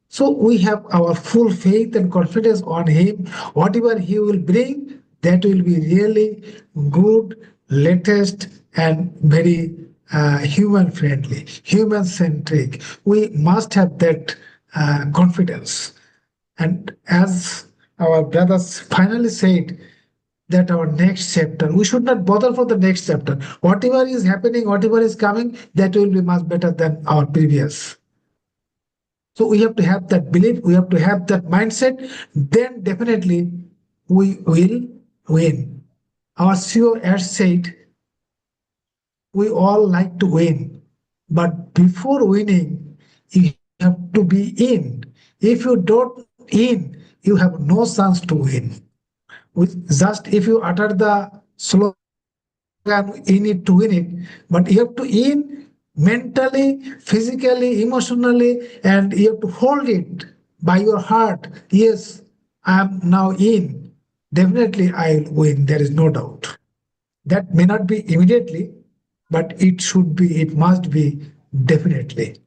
So we have our full faith and confidence on him. Whatever he will bring, that will be really good, latest, and very human friendly, human centric. We must have that confidence. And as our brothers finally said, that our next chapter, we should not bother for the next chapter. Whatever is happening, whatever is coming, that will be much better than our previous. So we have to have that belief, we have to have that mindset, then definitely we will win. Our CEO has said, we all like to win, but before winning, you have to be in. If you don't in, you have no chance to win. With just if you utter the slogan, in it to win it, but you have to in mentally, physically, emotionally, and you have to hold it by your heart. Yes, I am now in. Definitely, I will win. There is no doubt. That may not be immediately, but it should be. It must be definitely.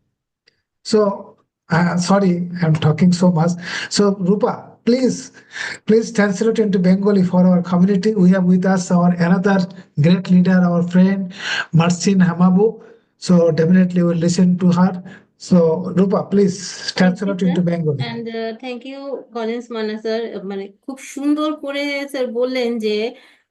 So, sorry, I'm talking so much. So, Rupa, please translate into Bengali for our community. We have with us our another great leader, our friend Marcin Hamabu. So, definitely we'll listen to her. So, Rupa, please
Thank you,
translate
sir.
into Bengali.
And thank you, Collins Manna sir. মানে খুব সুন্দর করে sir বললেন যে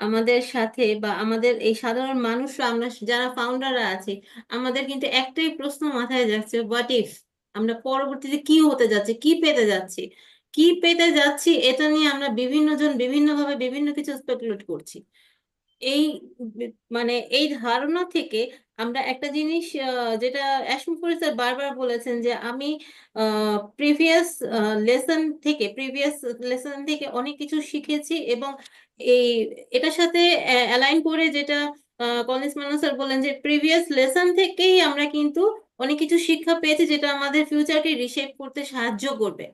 আমাদের সাথে বা আমাদের এই সাধারণ মানুষরা, আমরা যারা ফাউন্ডাররা আছি, আমাদের কিন্তু একটাই প্রশ্ন মাথায় যাচ্ছে, হোয়াট ইফ, আমরা পরবর্তীতে কি হতে যাচ্ছে, কি পেতে যাচ্ছি, কি পেতে যাচ্ছি, এটা নিয়ে আমরা বিভিন্ন জন বিভিন্নভাবে বিভিন্ন কিছু স্পেকুলেট করছি। এই মানে এই ধারণা থেকে আমরা একটা জিনিস, যেটা অ্যাসমুফুরি স্যার বারবার বলেছেন যে আমি প্রিভিয়াস লেসন থেকে অনেক কিছু শিখেছি, এবং এই এটার সাথে অ্যালাইন করে যেটা কলেজ মান্না স্যার বললেন যে প্রিভিয়াস লেসন থেকেই আমরা কিন্তু অনেক কিছু শিক্ষা পেয়েছি, যেটা আমাদের ফিউচারকে রিশেপ করতে সাহায্য করবে।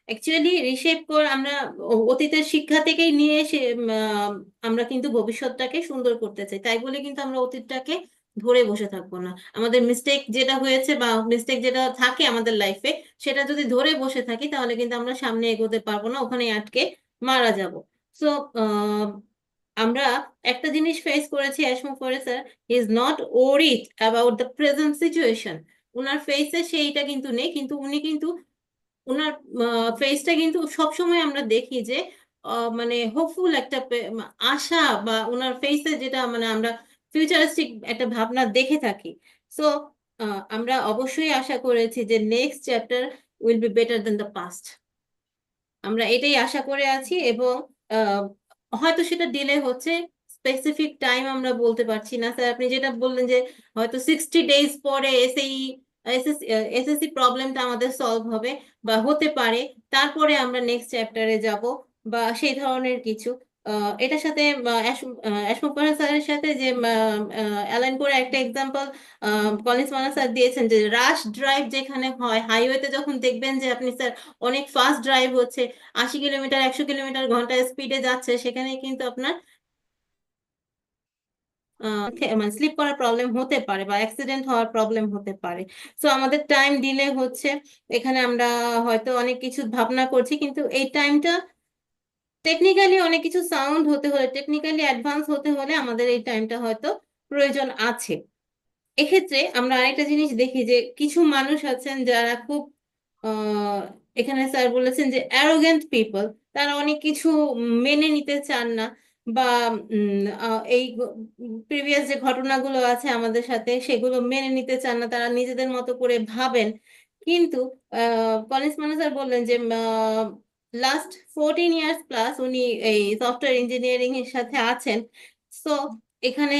অ্যাকচুয়ালি রিশেপ করে আমরা অতীতের শিক্ষা থেকেই নিয়ে এসে আমরা কিন্তু ভবিষ্যৎটাকে সুন্দর করতে চাই। তাই বলে কিন্তু আমরা অতীতটাকে ধরে বসে থাকবো না। আমাদের মিস্টেক যেটা হয়েছে বা মিস্টেক যেটা থাকে আমাদের লাইফে, সেটা যদি ধরে বসে থাকি তাহলে কিন্তু আমরা সামনে এগোতে পারবো না, ওখানে আটকে মারা যাব। সো আমরা একটা জিনিস ফেস করেছি, অ্যাসমো করে sir, is not worried about the present situation. উনার ফেসে সেইটা কিন্তু নেই, কিন্তু উনি কিন্তু ওনার ফেসটা কিন্তু সবসময় আমরা দেখি যে মানে হোপফুল একটা আশা, বা ওনার ফেসে যেটা মানে আমরা ফিউচারিস্টিক একটা ভাবনা দেখে থাকি। সো আমরা অবশ্যই আশা করেছি যে next chapter will be better then the past. আমরা এটাই আশা করে আছি, এবং হয়তো সেটা ডিলে হচ্ছে, স্পেসিফিক টাইম আমরা বলতে পারছি না। স্যার আপনি যেটা বললেন যে হয়তো 60 ডেজ পরে এসএসসি প্রবলেমটা আমাদের সলভ হবে বা হতে পারে, তারপরে আমরা নেক্সট চ্যাপ্টারে যাব বা সেই ধরনের কিছু। এটার সাথে অ্যাসমোপারা স্যারের সাথে যে অ্যালাইন করে একটা এক্সাম্পল কলিন্স মানা স্যার দিয়েছেন, যে রাশ ড্রাইভ যেখানে হয়, হাইওয়েতে যখন দেখবেন যে আপনি স্যার অনেক ফাস্ট ড্রাইভ হচ্ছে, 80 কিলোমিটার 100 কিলোমিটার ঘন্টায় স্পিডে যাচ্ছে, সেখানে কিন্তু আপনার মানে স্লিপ করার প্রবলেম হতে পারে বা অ্যাক্সিডেন্ট হওয়ার প্রবলেম হতে পারে। সো আমাদের টাইম ডিলে হচ্ছে, এখানে আমরা হয়তো অনেক কিছু ভাবনা করছি, কিন্তু এই টাইমটা টেকনিক্যালি অনেক কিছু সাউন্ড হতে হলে, টেকনিক্যালি অ্যাডভান্স হতে হলে আমাদের এই টাইমটা হয়তো প্রয়োজন আছে। এক্ষেত্রে আমরা আরেকটা জিনিস দেখি যে কিছু মানুষ আছেন যারা খুব আহ, এখানে স্যার বলেছেন যে অ্যারোগেন্ট পিপল, তারা অনেক কিছু মেনে নিতে চান না, বা এই প্রিভিয়াস যে ঘটনাগুলো আছে আমাদের সাথে সেগুলো মেনে নিতে চান না, তারা নিজেদের মতো করে ভাবেন। কিন্তু কলেজ মানে স্যার বললেন যে লাস্ট 14 ইয়ার্স প্লাস উনি এই সফটওয়্যার ইঞ্জিনিয়ারিং এর সাথে আছেন। সো এখানে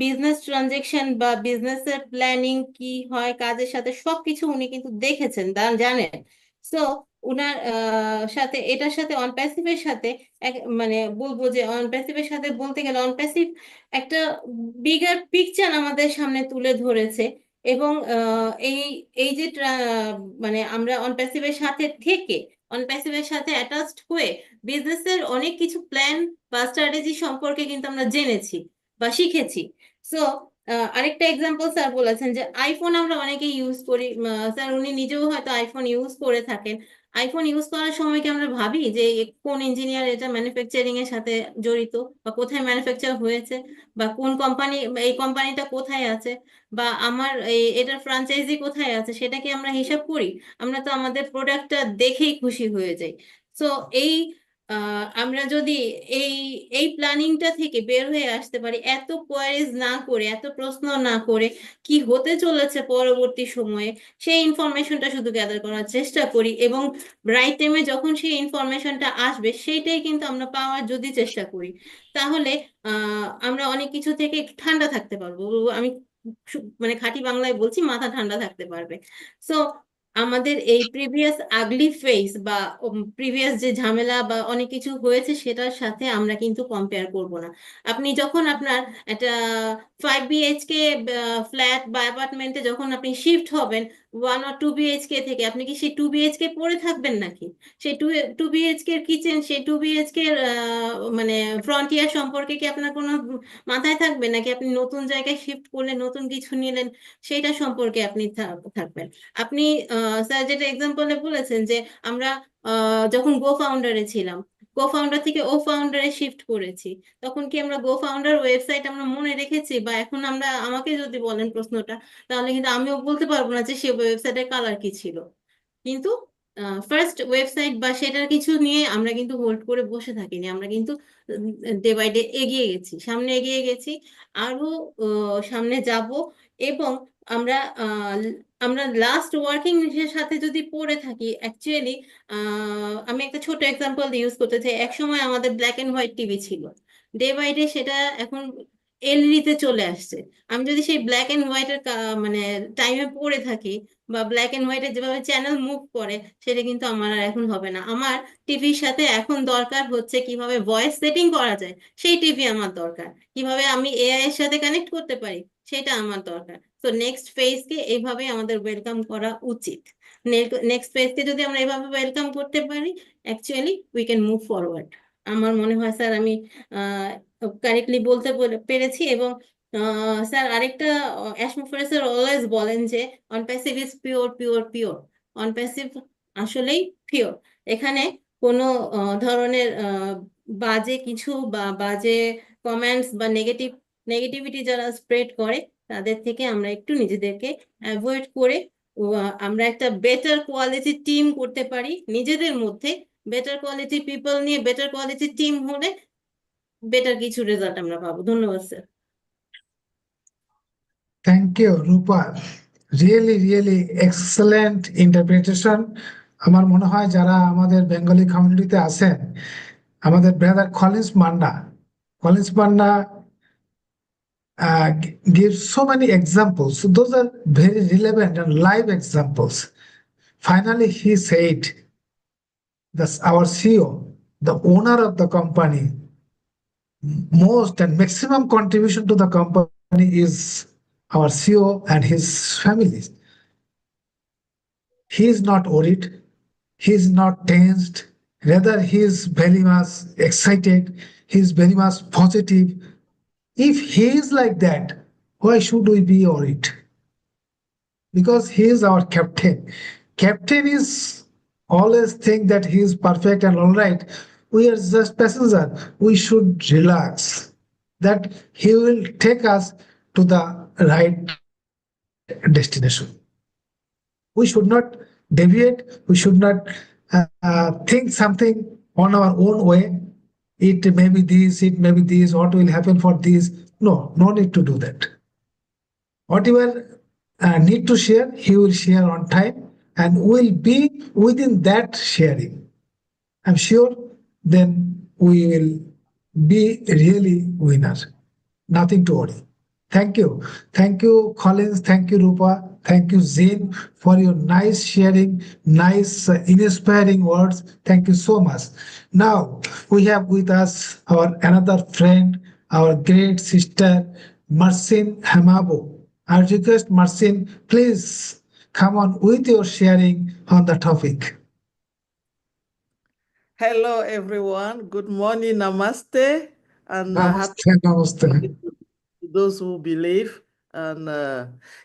বিজনেস ট্রানজেকশন বা বিজনেসের প্ল্যানিং কি হয় কাজের সাথে সবকিছু উনি কিন্তু দেখেছেন, জানেন। সো উনার সাথে এটার সাথে অন প্যাসিভের সাথে মানে বলবো যে অন প্যাসিভের সাথে বলতে গেলে অন প্যাসিভ একটা বিগার পিকচার আমাদের সামনে তুলে ধরেছে। এবং এই এই যে মানে আমরা অন প্যাসিভের সাথে থেকে, অন প্যাসিভের সাথে অ্যাটাচড হয়ে বিজনেসের অনেক কিছু প্ল্যান বা স্ট্র্যাটেজি সম্পর্কে কিন্তু আমরা জেনেছি বা শিখেছি। সো আরেকটা এক্সাম্পল স্যার বলেছেন যে আইফোন আমরা অনেকেই ইউজ করি, স্যার উনি নিজেও হয়তো আইফোন ইউজ করে থাকেন। আইফোন ইউজ করার সময় কি আমরা ভাবি যে কোন ইঞ্জিনিয়ার এটা ম্যানুফ্যাকচারিং এর সাথে জড়িত, বা কোথায় ম্যানুফ্যাকচার হয়েছে, বা কোন কোম্পানি, এই কোম্পানিটা কোথায় আছে, বা আমার এটার ফ্রাঞ্চাইজি কোথায় আছে, সেটা কি আমরা হিসাব করি? আমরা তো আমাদের প্রোডাক্টটা দেখেই খুশি হয়ে যাই। সো এই আমরা যদি এই এই প্ল্যানিংটা থেকে বের হয়ে আসতে পারি, এত কোয়ারিজ না করে, এত প্রশ্ন না করে, কি হতে চলেছে পরবর্তী সময়ে সেই ইনফরমেশনটা শুধু গ্যাদার করার চেষ্টা করি, এবং রাইট টাইমে যখন সেই ইনফরমেশনটা আসবে সেইটাই কিন্তু আমরা পাওয়ার যদি চেষ্টা করি, তাহলে আমরা অনেক কিছু থেকে একটু ঠান্ডা থাকতে পারবো। আমি মানে খাঁটি বাংলায় বলছি, মাথা ঠান্ডা থাকতে পারবে। সো আমাদের এই প্রিভিয়াস আগলি ফেস বা প্রিভিয়াস যে ঝামেলা বা অনেক কিছু হয়েছে সেটার সাথে আমরা কিন্তু কম্পেয়ার করব না। আপনি যখন আপনার একটা 5 BHK ফ্ল্যাট বা অ্যাপার্টমেন্টে যখন আপনি শিফট হবেন 1 or 2 BHK থেকে, আপনি কি সেই 2 BHK পড়ে থাকবেন নাকি? সেই টু বিএইচকে এর কিচেন, সেই 2 BHK এর মানে ফ্রন্টিয়ার সম্পর্কে কি আপনার কোনো মাথায় থাকবে নাকি? আপনি নতুন জায়গায় শিফট করলেন, নতুন কিছু নিলেন, সেইটা সম্পর্কে আপনি থাকবেন। আপনি স্যার যেটা এক্সাম্পলে বলেছেন যে আমরা যখন গো ফাউন্ডারে ছিলাম, গো ফাউন্ডার থেকে ও ফাউন্ডারে শিফট করেছি, তখন কি আমরা গো ফাউন্ডার ওয়েবসাইট আমরা মনে রেখেছি? বা এখন আমরা, আমাকে যদি বলেন প্রশ্নটা, তাহলে কিন্তু আমিও বলতে পারবো না যে সে ওয়েবসাইটের কালার কি ছিল। কিন্তু ফার্স্ট ওয়েবসাইট বা সেটার কিছু নিয়ে আমরা কিন্তু হোল্ড করে বসে থাকিনি, আমরা কিন্তু ডে বাই ডে এগিয়ে গেছি, সামনে এগিয়ে গেছি, আরো সামনে যাব। এবং আমরা আমরা লাস্ট ওয়ার্কিং এর সাথে যদি পড়ে থাকি, অ্যাকচুয়ালি আমি একটা ছোট এক্সাম্পল ইউজ করতে চাই। একসময় আমাদের ব্ল্যাক এন্ড হোয়াইট টিভি ছিল, ডে বাই ডে সেটা এখন এলইডি তে চলে আসছে। আমি যদি সেই ব্ল্যাক এন্ড হোয়াইটের মানে টাইমে পড়ে থাকি, বা ব্ল্যাক এন্ড হোয়াইটের যেভাবে চ্যানেল মুভ করে, সেটা কিন্তু আমার আর এখন হবে না। আমার টিভির সাথে এখন দরকার হচ্ছে কিভাবে ভয়েস সেটিং করা যায়, সেই টিভি আমার দরকার। কিভাবে আমি এআই এর সাথে কানেক্ট করতে পারি, সেটা আমার দরকার। তো নেক্সট ফেজকে এইভাবে আমাদের ওয়েলকাম করা উচিত। নেক্সট ফেজকে যদি আমরা এইভাবে ওয়েলকাম করতে পারি, actually we can move forward. আমার মনে হয় স্যার আমি কারেক্টলি বলতে পেরেছি। এবং স্যার আরেকটা, অ্যাশমোফোরেস স্যার অলওয়েজ বলেন যে অনপ্যাসিভ ইজ পিওর, পিওর, পিওর। অনপ্যাসিভ আসলেই পিওর। এখানে কোনো ধরনের বাজে কিছু বা বাজে কমেন্টস বা নেগেটিভিটি যারা স্প্রেড করে, তাদের থেকে আমরা একটু নিজেদেরকে অ্যাভয়েড করে আমরা একটা বেটার কোয়ালিটি টিম করতে পারি নিজেদের মধ্যে। বেটার কোয়ালিটি পিপল নিয়ে বেটার কোয়ালিটি টিম হলে বেটার কিছু রেজাল্ট আমরা পাবো। ধন্যবাদ sir.
Thank you, Rupa. Really, really excellent interpretation. আমার মনে হয় যারা আমাদের বেঙ্গলি কমিউনিটিতে আছেন, আমাদের brother Collins Manna gives so many examples. So those are very relevant and live examples. Finally, he said, that our CEO, the owner of the company, most and maximum contribution to the company is our CEO and his family. He is not worried, he is not tensed, rather he is very much excited, he is very much positive, If he is like that, why should we be worried? Because he is our captain. Captain is always think that he is perfect and all right. We are just passenger. We should relax. That he will take us to the right destination. We should not deviate. We should not think something on our own way. It may be this, it may be this, what will happen for this. No, no need to do that. Whatever need to share, he will share on time and will be within that sharing. I'm sure then we will be really winner. Nothing to worry. Thank you. Thank you, Collins. Thank you, Rupa. Thank you, Zane, for your nice sharing, nice, inspiring words. Thank you so much. Now, we have with us our another friend, our great sister, Marcin Hamabo. I request Marcin, please come on with your sharing on the topic.
Hello, everyone. Good morning. Namaste. And happy
Namaste, namaste.
to those who believe. And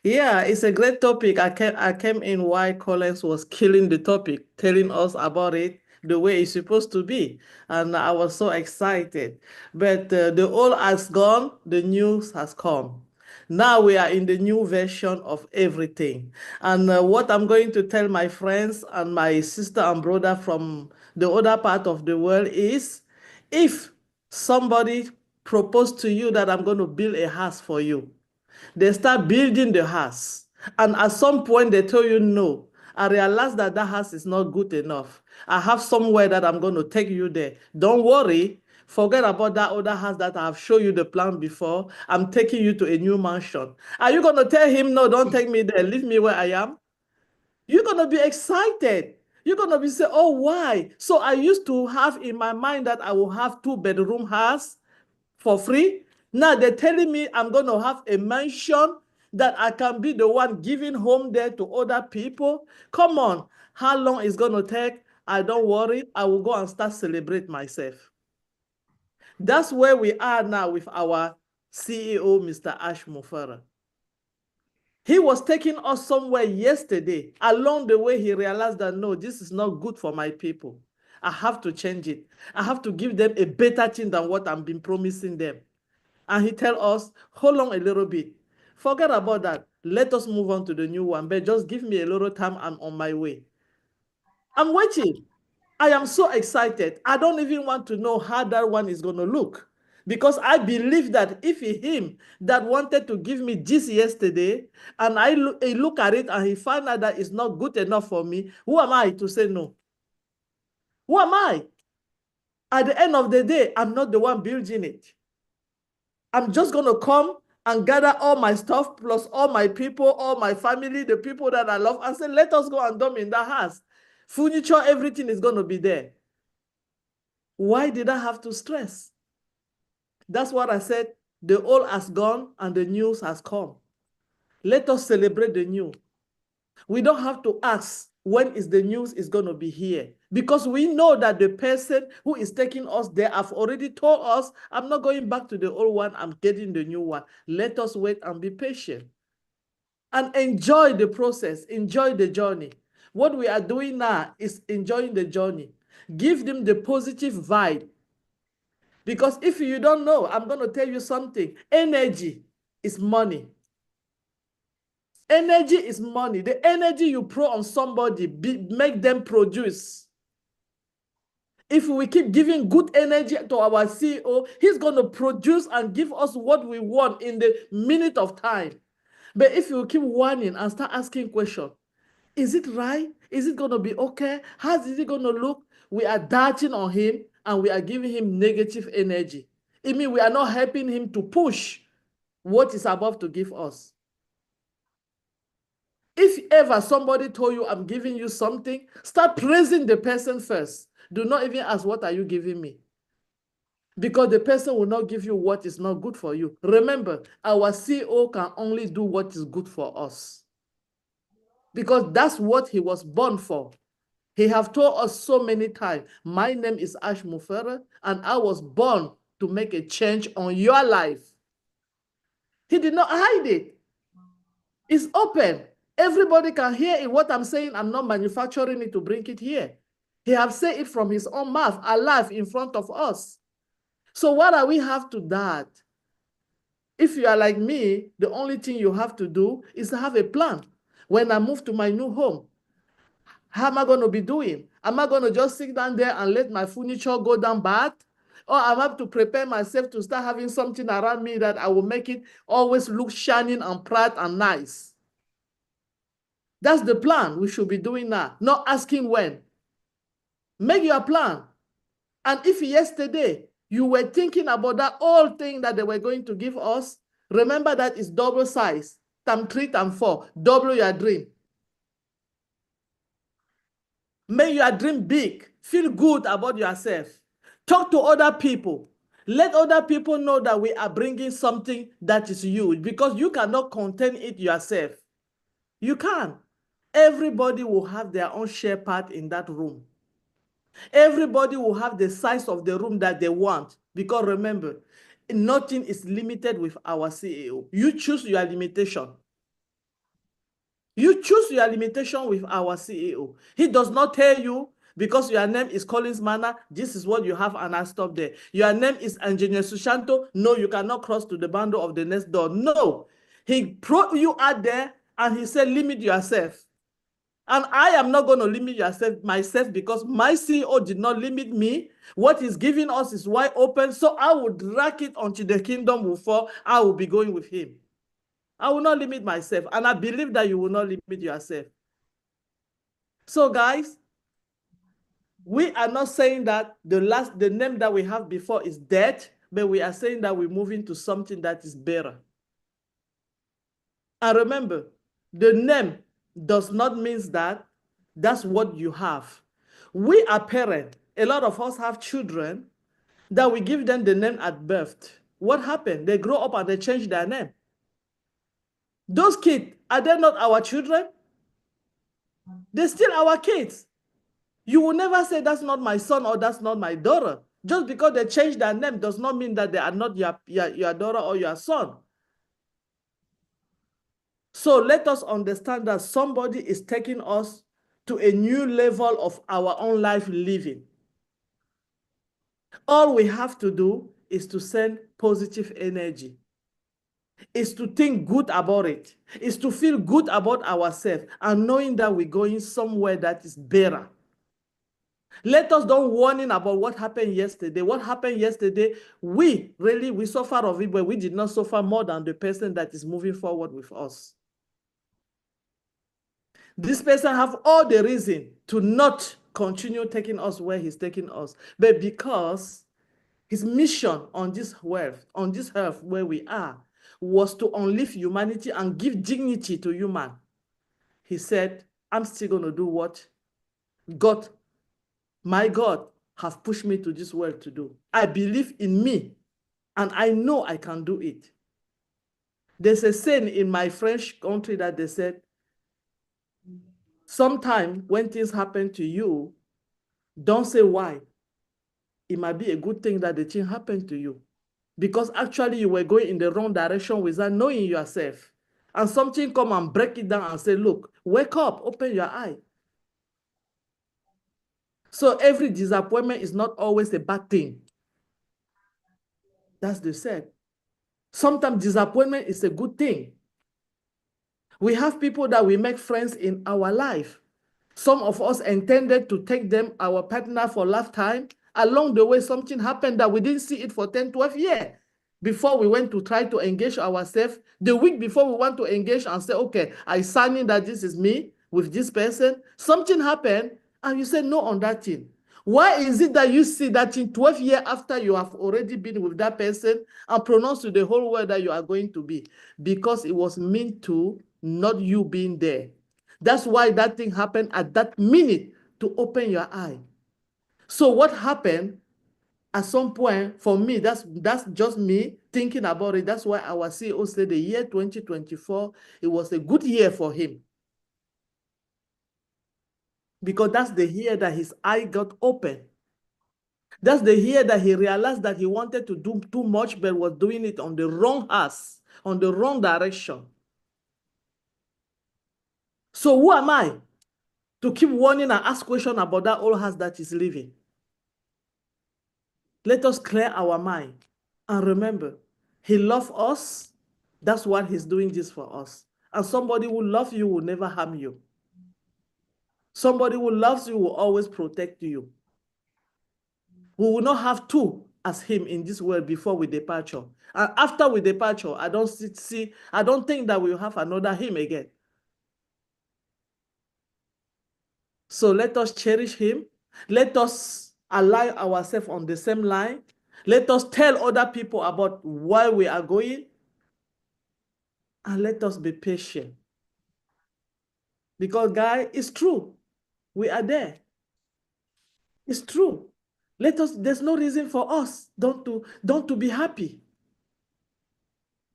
yeah, it's a great topic. I came in while Collins was killing the topic, telling us about it the way it's supposed to be. And I was so excited. But the old has gone, the news has come. Now we are in the new version of everything. And what I'm going to tell my friends and my sister and brother from the other part of the world is, if somebody proposed to you that I'm going to build a house for you, they start building the house. And at some point they tell you no. I realize that that house is not good enough. I have somewhere that I'm going to take you there. Don't worry. Forget about that other house that I've shown you the plan before. I'm taking you to a new mansion. Are you going to tell him, no, don't take me there. Leave me where I am? You're going to be excited. You're going to be saying, oh, why? So I used to have in my mind that I will have 2-bedroom house for free. Now they're telling me I'm going to have a mansion that I can be the one giving home there to other people. Come on. How long is going to take? I don't worry. I will go and start celebrate myself. That's where we are now with our CEO, Mr. Ash Mufara. He was taking us somewhere yesterday. Along the way, he realized that, no, this is not good for my people. I have to change it. I have to give them a better thing than what I've been promising them. And he tell us, hold on a little bit. Forget about that. Let us move on to the new one. But just give me a little time. I'm on my way. I'm waiting. I am so excited. I don't even want to know how that one is going to look. Because I believe that if him that wanted to give me this yesterday, and I look at it and he find out that it's not good enough for me, who am I to say no? Who am I? At the end of the day, I'm not the one building it. I'm just going to come and gather all my stuff, plus all my people, all my family, the people that I love, and say, let us go and dump in that house. Furniture, everything is going to be there. Why did I have to stress? That's what I said. The old has gone and the new has come. Let us celebrate the new. We don't have to ask when is the news is going to be here, because we know that the person who is taking us there have already told us, I'm not going back to the old one, I'm getting the new one. Let us wait and be patient and enjoy the process, enjoy the journey. What we are doing now is enjoying the journey. Give them the positive vibe. Because if you don't know, I'm going to tell you something. Energy is money. Energy is money. The energy you pour on somebody, make them produce. If we keep giving good energy to our CEO, he's going to produce and give us what we want in the minute of time. But if you keep whining and start asking questions, is it right? Is it going to be okay? How is it going to look? We are darting on him and we are giving him negative energy. It means we are not helping him to push what he's about to give us. If ever somebody told you, I'm giving you something, start praising the person first. Do not even ask, what are you giving me? Because the person will not give you what is not good for you. Remember, our CEO can only do what is good for us. Because that's what he was born for. He have told us so many times, my name is Ash Mufere, and I was born to make a change on your life. He did not hide it. It's open. Everybody can hear it. What I'm saying, I'm not manufacturing it to bring it here. He have said it from his own mouth, alive in front of us. So what do we have to that? If you are like me, the only thing you have to do is to have a plan. When I move to my new home, how am I going to be doing? Am I going to just sit down there and let my furniture go down bad? Or am I to prepare myself to start having something around me that I will make it always look shining and bright and nice? That's the plan we should be doing now, not asking when. Make your plan. And if yesterday you were thinking about that old thing that they were going to give us, remember that it's double size, times 3, times 4, double your dream. Make your dream big. Feel good about yourself. Talk to other people. Let other people know that we are bringing something that is huge, because you cannot contain it yourself. You can. Everybody will have their own share part in that room. Everybody will have the size of the room that they want, because remember, nothing is limited with our CEO. You choose your limitation. You choose your limitation with our CEO. He does not tell you, because your name is Collins Manor, this is what you have, and I stop there. Your name is Engineer Sushanto. No, you cannot cross to the bundle of the next door. No. He brought you out there and he said, limit yourself. And I am not going to limit myself, because my CEO did not limit me. What he's giving us is wide open. So I will drag it until the kingdom will fall. I will be going with him. I will not limit myself. And I believe that you will not limit yourself. So guys, we are not saying that the name that we have before is dead, but we are saying that we're moving to something that is better. And remember, the name does not mean that that's what you have. We are parents. A lot of us have children that we give them the name at birth. What happened? They grow up and they change their name. Those kids, are they not our children? They're still our kids. You will never say that's not my son or that's not my daughter. Just because they change their name does not mean that they are not your daughter or your son. So let us understand that somebody is taking us to a new level of our own life living. All we have to do is to send positive energy, is to think good about it, is to feel good about ourselves and knowing that we're going somewhere that is better. Let us don't warning about what happened yesterday. What happened yesterday, we suffer of it, but we did not suffer more than the person that is moving forward with us. This person have all the reason to not continue taking us where he's taking us. But because his mission on this earth where we are, was to unleash humanity and give dignity to human, he said, I'm still going to do what my God have pushed me to this world to do. I believe in me, and I know I can do it. There's a saying in my French country that they said, sometimes when things happen to you, don't say why. It might be a good thing that the thing happened to you, because actually you were going in the wrong direction without knowing yourself. And something come and break it down and say, look, wake up, open your eye. So every disappointment is not always a bad thing. That's the said. Sometimes disappointment is a good thing. We have people that we make friends in our life. Some of us intended to take them, our partner, for lifetime. Along the way, something happened that we didn't see it for 10, 12 years. Before we went to try to engage ourselves, the week before we want to engage and say, okay, I sign in that this is me with this person, something happened, and you say no on that thing. Why is it that you see that thing 12 years after you have already been with that person and pronounced to the whole world that you are going to be? Because it was meant to, not you being there. That's why that thing happened at that minute, to open your eye. So what happened at some point, for me, that's just me thinking about it. That's why our CEO said the year 2024, it was a good year for him. Because that's the year that his eye got open. That's the year that he realized that he wanted to do too much, but was doing it on the wrong path. on the wrong direction. So who am I to keep warning and ask questions about that old house that is living? Let us clear our mind and remember, he loves us. That's why he's doing this for us. And somebody who loves you will never harm you. Somebody who loves you will always protect you. We will not have two as him in this world before we departure. And after we departure, I don't think that we'll have another him again. So let us cherish him. Let us align ourselves on the same line. Let us tell other people about where we are going. And let us be patient. Because, guys, it's true. We are there. It's true. There's no reason for us don't to be happy.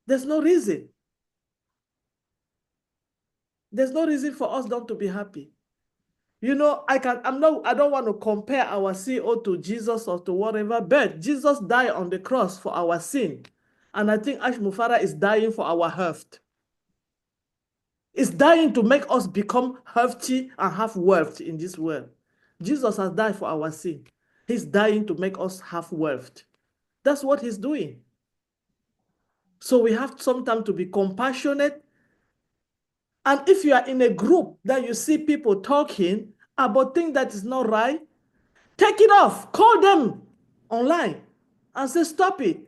There's no reason. There's no reason for us not to be happy. You know, I don't want to compare our CEO to Jesus or to whatever, but Jesus died on the cross for our sin. And I think Ash Mufara is dying for our health. It's dying to make us become healthy and have wealth in this world. Jesus has died for our sin. He's dying to make us have wealth. That's what he's doing. So we have sometimes to be compassionate. And if you are in a group that you see people talking about things that is not right, take it off. Call them online and say, stop it.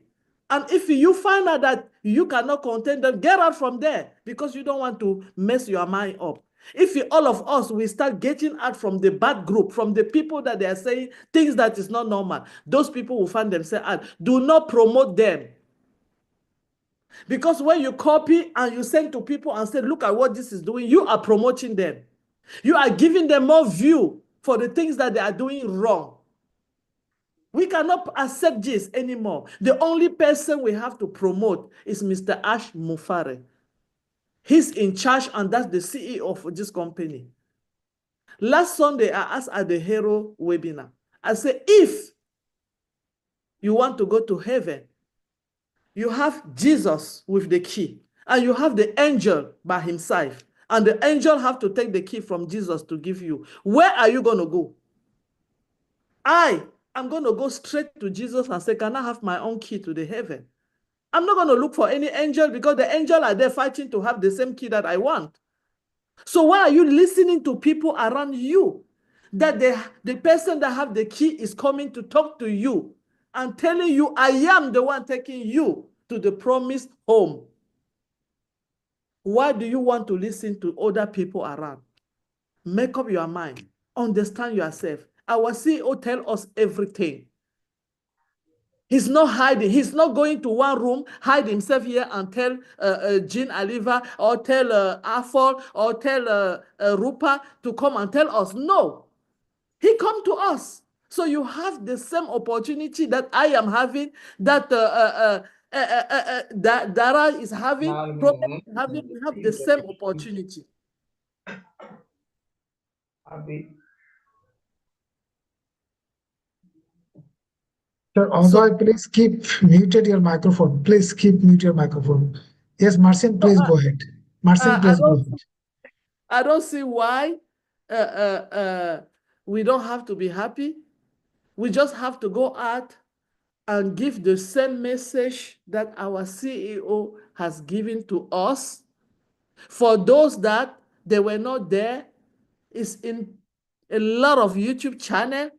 And if you find out that you cannot contain them, get out from there because you don't want to mess your mind up. If all of us, we start getting out from the bad group, from the people that they are saying things that is not normal, those people will find themselves out. Do not promote them. Because when you copy and you send to people and say, look at what this is doing, you are promoting them. You are giving them more view for the things that they are doing wrong. We cannot accept this anymore. The only person we have to promote is Mr. Ash Mufare. He's in charge and that's the CEO of this company. Last Sunday, I asked at the Hero webinar, I said, if you want to go to heaven, you have Jesus with the key, and you have the angel by himself, and the angel have to take the key from Jesus to give you. Where are you going to go? I'm going to go straight to Jesus and say, can I have my own key to the heaven? I'm not going to look for any angel because the angel are there fighting to have the same key that I want. So why are you listening to people around you that the person that have the key is coming to talk to you and telling you, I am the one taking you to the promised home? Why do you want to listen to other people around? Make up your mind. Understand yourself. Our CEO tells us everything. He's not hiding. He's not going to one room, hide himself here and tell Jean Aliva or tell Afol or tell Rupa to come and tell us. No. He come to us. So you have the same opportunity that I am having, that Dara is having, we have the same opportunity.
Sir, although please keep muted your microphone. Please keep mute your microphone. Yes, Marcin, please go ahead. Marcin, please go ahead.
I don't see why we don't have to be happy. We just have to go out and give the same message that our CEO has given to us. For those that they were not there, it's in a lot of YouTube channels.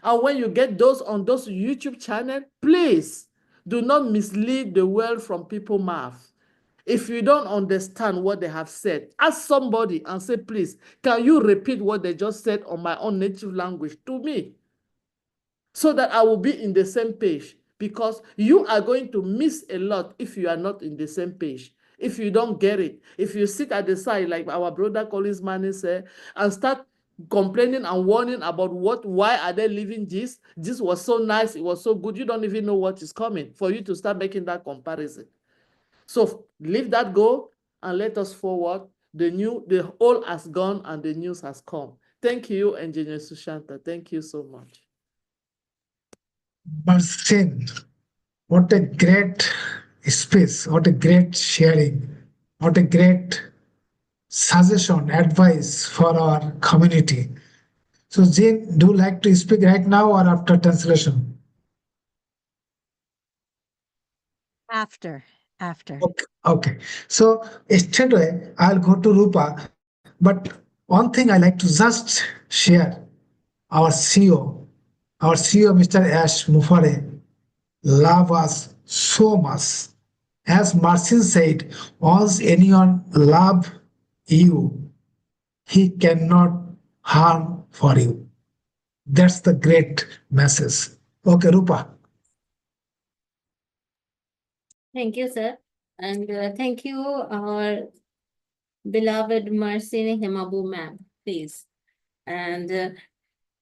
And when you get those on those YouTube channels, please do not mislead the world from people's mouth. If you don't understand what they have said, ask somebody and say, please, can you repeat what they just said on my own native language to me? So that I will be in the same page, because you are going to miss a lot if you are not in the same page. If you don't get it, if you sit at the side, like our brother Collins Manning said, and start complaining and warning about why are they leaving this? This was so nice, it was so good. You don't even know what is coming for you to start making that comparison. So leave that go and let us forward. The old has gone and the news has come. Thank you, Engineer Sushanta. Thank you so much.
Marcin, what a great space, what a great sharing, what a great suggestion, advice for our community. So, Jean, do you like to speak right now or after translation?
After.
Okay. Okay. So, straight away, I'll go to Rupa. But one thing I like to just share our CEO, Mr. Ash Mufare, love us so much. As Marcin said, once anyone love you, he cannot harm for you. That's the great message. Okay, Rupa.
Thank you, sir. And thank you, our beloved Marcine Hemabu ma'am, please. And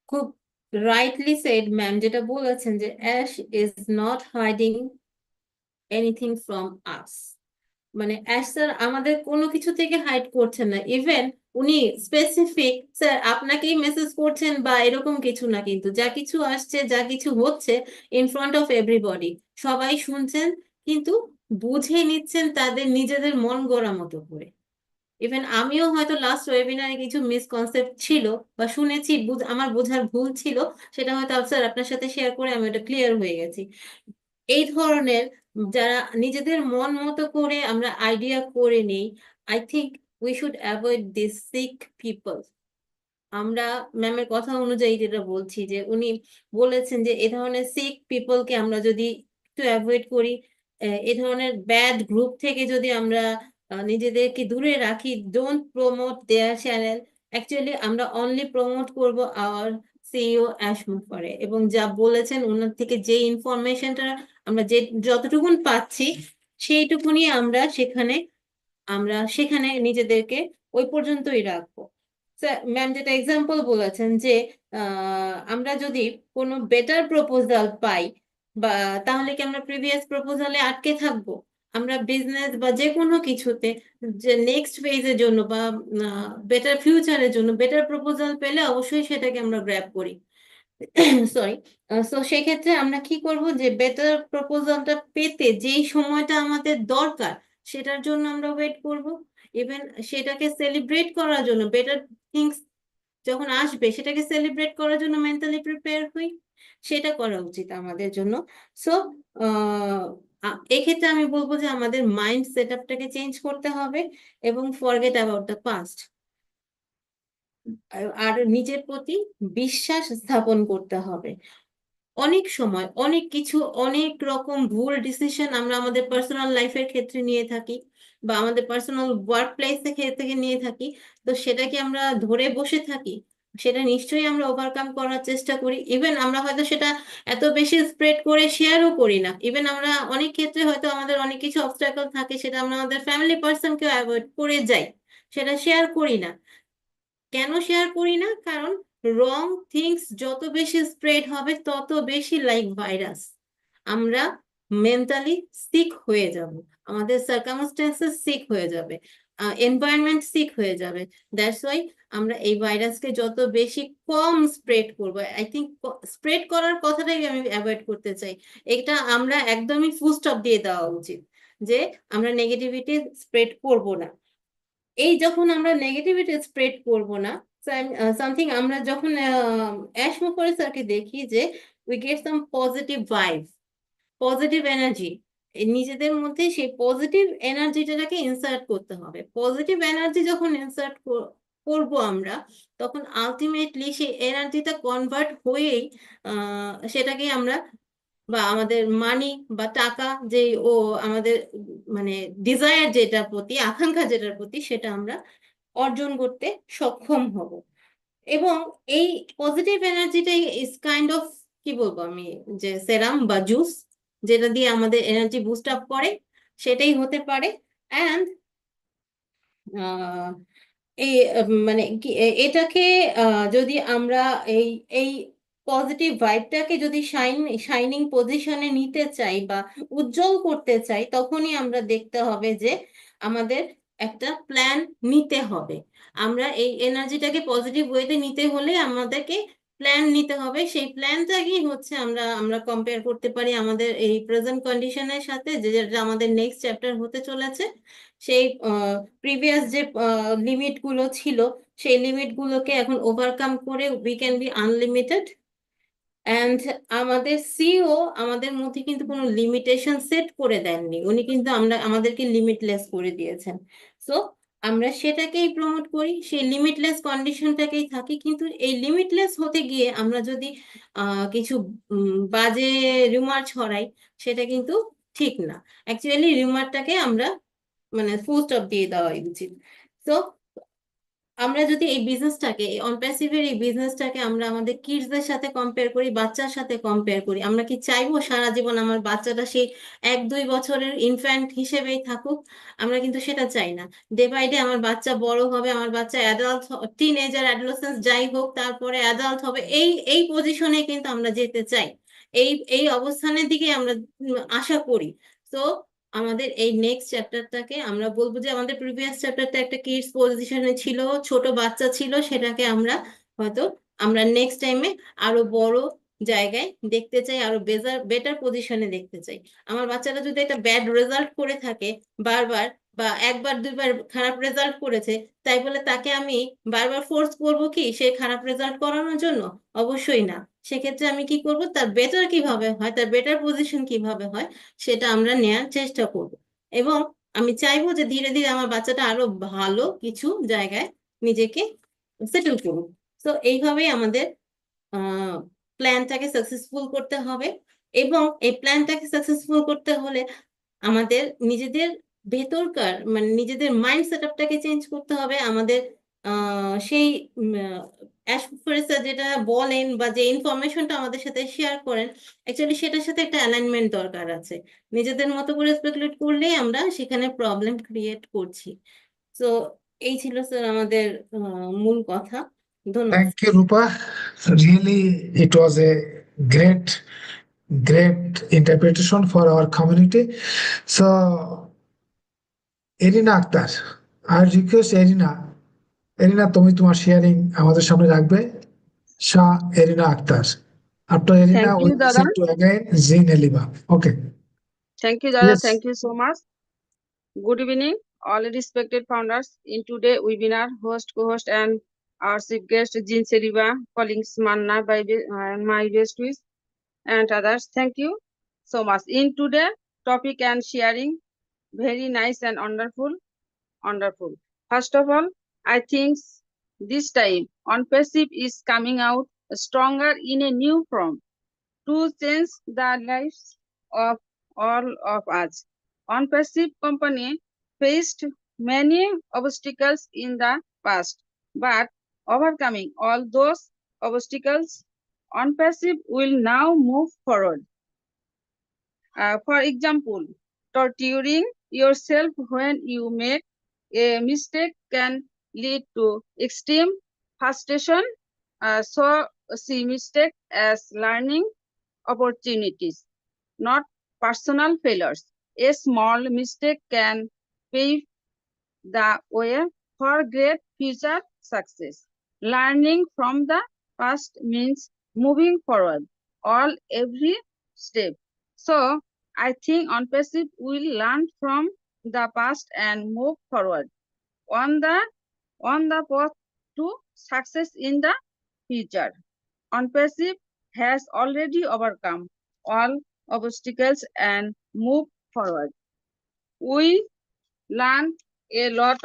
খুব rightly said, ma'am, যেটা বলেছেন যে Ash is not hiding anything from us. মানে Ash sir আমাদের কোনো কিছু থেকে hide করছেন না। ইভেন উনি স্পেসিফিক স্যার আপনাকেই মেসেজ করছেন বা এরকম কিছু না, কিন্তু যা কিছু আসছে, যা কিছু হচ্ছে ইন ফ্রন্ট অফ এভরিবডি, সবাই শুনছেন, কিন্তু বুঝে নিচ্ছেন তাদের নিজেদের মন গড়া মতো করে। ইভেন আমিও হয়তো লাস্ট ওয়েবিনারে কিছু মিসকনসেপ্ট ছিল বা শুনেছি, আমার বোঝার ভুল ছিল, সেটা হয়তো স্যার আপনার সাথে শেয়ার করে আমি ওটা ক্লিয়ার হয়ে গেছি। এই ধরনের যারা নিজেদের মন মতো করে আমরা আইডিয়া করে নেই, I think we should avoid this sick people. আমরা ম্যামের কথা অনুযায়ী যেটা বলছি, যে উনি বলেছেন যে এ ধরনের সিক পিপলকে আমরা যদি একটু অ্যাভয়েড করি, এ ধরনের ব্যাড গ্রুপ থেকে যদি আমরা নিজেদেরকে দূরে রাখি, don't promote there channel, actually আমরা অনলি প্রমোট করব আওয়ার সিইও অ্যাশ মুফারে। এবং যা বলেছেন ওনার থেকে যে ইনফরমেশনটা আমরা যতটুকুন পাচ্ছি, সেইটুকুনি আমরা সেখানে নিজেদেরকে ওই পর্যন্তই রাখবো। ম্যাম যেটা এক্সাম্পল বলেছেন যে আমরা যদি কোনো বেটার প্রপোজাল পাই, বা তাহলে কি আমরা প্রিভিয়াস প্রপোজালে আটকে থাকবো? আমরা বিজনেস বা যে কোনো কিছুতে যে নেক্সট ফেজের জন্য বা বেটার ফিউচারের জন্য বেটার প্রপোজাল পেলে অবশ্যই সেটাকে আমরা গ্র্যাব করি। সরি। সো সেক্ষেত্রে আমরা কি করব, যে বেটার প্রপোজালটা পেতে যেই সময়টা আমাদের দরকার সেটার জন্য আমরা ওয়েট করব। ইভেন সেটাকে সেলিব্রেট করার জন্য, বেটার থিংস যখন আসবে সেটাকে সেলিব্রেট করার জন্য মেন্টালি প্রিপেয়ার হই, সেটা করা উচিত আমাদের জন্য। সো এক্ষেত্রে আমি বলবো যে আমাদের মাইন্ড সেট আপটাকে চেঞ্জ করতে হবে এবং ফরগেট অ্যাবাউট দ্য পাস্ট, আর নিজের প্রতি বিশ্বাস স্থাপন করতে হবে। অনেক সময় অনেক কিছু, অনেক রকম ভুল ডিসিশন আমরা আমাদের পার্সোনাল লাইফের ক্ষেত্রে নিয়ে থাকি বা আমাদের পার্সোনাল ওয়ার্ক প্লেসের ক্ষেত্রে নিয়ে থাকি। তো সেটাকে আমরা ধরে বসে থাকি? সেটা নিশ্চয়ই আমরা ওভারকাম করার চেষ্টা করি। ইভেন আমরা হয়তো সেটা এত বেশি স্প্রেড করে শেয়ারও করি না। ইভেন আমরা অনেক ক্ষেত্রে হয়তো আমাদের অনেক কিছু অবস্ট্রাকল থাকে, সেটা আমরা আমাদের ফ্যামিলি পার্সনকেও অ্যাভয়েড করে যাই, সেটা শেয়ার করি না। কেন শেয়ার করি না? কারণ রং থিংস যত বেশি স্প্রেড হবে তত বেশি লাইক ভাইরাস আমরা মেন্টালি সিক হয়ে যাব, আমাদের সার্কামস্টেন্সেস সিক হয়ে যাবে, এনভায়রনমেন্ট সিক হয়ে যাবে। দ্যাটস ওয়াই আমরা এই ভাইরাসকে যত বেশি কম স্প্রেড করবো, আই থিঙ্ক স্প্রেড করার কথাটাই আমি অ্যাভয়েড করতে চাই। এটা আমরা একদমই ফুল স্টপ দিয়ে দেওয়া উচিত, যে আমরা নেগেটিভিটি স্প্রেড করব না। এই যখন আমরা নেগেটিভিটি স্প্রেড করব না, সামথিং আমরা যখন অ্যাশ মুখার্জি স্যারকে দেখি যে we get some positive vibe, positive energy, নিজেদের মধ্যে সেই পজিটিভ এনার্জিটাকে ইনসার্ট করতে হবে। পজিটিভ এনার্জি যখন ইনসার্ট করবো আমরা, তখন আলটিমেটলি সেই এনার্জিটা কনভার্ট হয়েই সেটাকে আমরা বা আমাদের মানি বা টাকা, যে আমাদের মানে ডিজায়ার যেটার প্রতি, আকাঙ্ক্ষা যেটার প্রতি, সেটা আমরা অর্জন করতে সক্ষম হব। এবং এই পজিটিভ এনার্জিটাই ইজ কাইন্ড অফ, কি বলবো আমি, যে সেরাম বা জুস, যেটা দিয়ে আমাদের এনার্জি বুস্ট আপ করে, সেটাই হতে পারে। অ্যান্ড এই মানে এটাকে যদি আমরা এই এই পজিটিভ ভাইবটাকে যদি শাইনিং পজিশনে নিতে চাই বা উজ্জ্বল করতে চাই, তখনই আমরা দেখতে হবে যে আমাদের একটা প্ল্যান নিতে হবে। আমরা এই এনার্জিটাকে পজিটিভ ওয়েতে নিতে হলে আমাদেরকে প্ল্যান নিতে হবে। সেই প্ল্যানটাই হচ্ছে আমরা কম্পেয়ার করতে পারি আমাদের এই প্রেজেন্ট কন্ডিশনের সাথে, যেটা আমাদের নেক্সট চ্যাপ্টার হতে চলেছে। সেই প্রিভিয়াস যে লিমিটগুলো ছিল, সেই লিমিটগুলোকে এখন ওভারকাম করে we can be unlimited. And আমাদের সিও আমাদের মধ্যে কিন্তু কোনো লিমিটেশন সেট করে দেননি, উনি কিন্তু আমাদেরকে লিমিটলেস করে দিয়েছেন। সো আমরা সেটাকেই প্রমোট করি, সেই লিমিটলেস কন্ডিশনটাকেই থাকি। কিন্তু এই লিমিটলেস হতে গিয়ে আমরা যদি কিছু বাজে রিউমার ছড়াই, সেটা কিন্তু ঠিক না। অ্যাকচুয়ালি রিউমারটাকে আমরা মানে ফুল স্টপ দিয়ে দেওয়াই উচিত। তো আমরা যদি এই বিজনেসটাকে, অনপ্যাসিভের এই বিজনেসটাকে আমরা আমাদের কিডসদের সাথে কম্পেয়ার করি, বাচ্চার সাথে কম্পেয়ার করি, আমরা কি চাইবো সারা জীবন আমার বাচ্চাটা সেই 1-2 বছরের ইনফ্যান্ট হিসেবেই থাকুক? আমরা কিন্তু সেটা চাই না। ডে বাই ডে আমার বাচ্চা বড় হবে, আমার বাচ্চা অ্যাডাল্ট, টিনেজার, অ্যাডোলেসেন্স যাই হোক, তারপরে অ্যাডাল্ট হবে, এই এই পজিশনে কিন্তু আমরা যেতে চাই, এই এই অবস্থানের দিকে আমরা আশা করি। তো আমাদের এই নেক্সট চ্যাপ্টারটাকে আমরা বলবো যে আমাদের প্রিভিয়াস চ্যাপ্টারটা একটা কিডস পজিশনে ছিল, ছোট বাচ্চা ছিল, সেটাকে আমরা হয়তো আমরা নেক্সট টাইমে আরো বড় জায়গায় দেখতে চাই, আরো বেটার পজিশনে দেখতে চাই। আমার বাচ্চাটা যদি একটা ব্যাড রেজাল্ট করে থাকে বারবার, বা 1-2বার খারাপ রেজাল্ট করেছে, তাই বলে তাকে আমি বারবার ফোর্স করবো কি সে খারাপ রেজাল্ট করানোর জন্য? অবশ্যই না। সেক্ষেত্রে আমি কি করব, তার বেটার কিভাবে হয়, তার বেটার পজিশন কিভাবে হয়, সেটা আমরা নেয়ার চেষ্টা করব। এবং আমি চাইবো যে ধীরে ধীরে আমার বাচ্চাটা আরো ভালো কিছু জায়গায় নিজেকে সেটেল করুক। তো এইভাবেই আমাদের প্ল্যানটাকে সাকসেসফুল করতে হবে। এবং এই প্ল্যানটাকে সাকসেসফুল করতে হলে আমাদের নিজেদের ভেতরকার মানে নিজেদের মাইন্ড সেট আপটাকে চেঞ্জ করতে হবে। আমাদের সেই অ্যাসফোরেসা যেটা বলেন বা যে ইনফরমেশনটা আমাদের সাথে শেয়ার করেন, অ্যাকচুয়ালি সেটার সাথে একটা অ্যালাইনমেন্ট দরকার আছে। নিজেদের মতো করে স্পেকুলেট করলেই আমরা সেখানে প্রবলেম ক্রিয়েট করছি। তো এই ছিল স্যার আমাদের মূল কথা। ধন্যবাদ।
Thank you, Rupa. Really, it was a great interpretation for our community. So, Erina Akhtar, আর রিকোয়েস্ট এরিনা তুমি তোমার শেয়ারিং আমাদের সামনে রাখবে। Shah Erina Akhtar, after Erina
Thank
we
you, Dada.
listen to again Zin Eliba. Okay.
Thank you, Dada.
Yes.
Thank you so much. Good evening, all respected founders. In today's webinar, host, co-host, and our chief guest, Jean Seriba, colleagues Manna by my best wish, and others. Thank you so much. In today's topic and sharing, very nice and wonderful. First of all, I think this time ONPASSIVE is coming out stronger in a new form to change the lives of all of us. ONPASSIVE company faced many obstacles in the past, but overcoming all those obstacles, ONPASSIVE will now move forward. For example, torturing yourself when you make a mistake can lead to extreme frustration. So see mistake as learning opportunities, not personal failures. A small mistake can pave the way for great future success. Learning from the past means moving forward every step. So I think ONPASSIVE will learn from the past and move forward on the path to success in the future. ONPASSIVE has already overcome all obstacles and moved forward. We learned a lot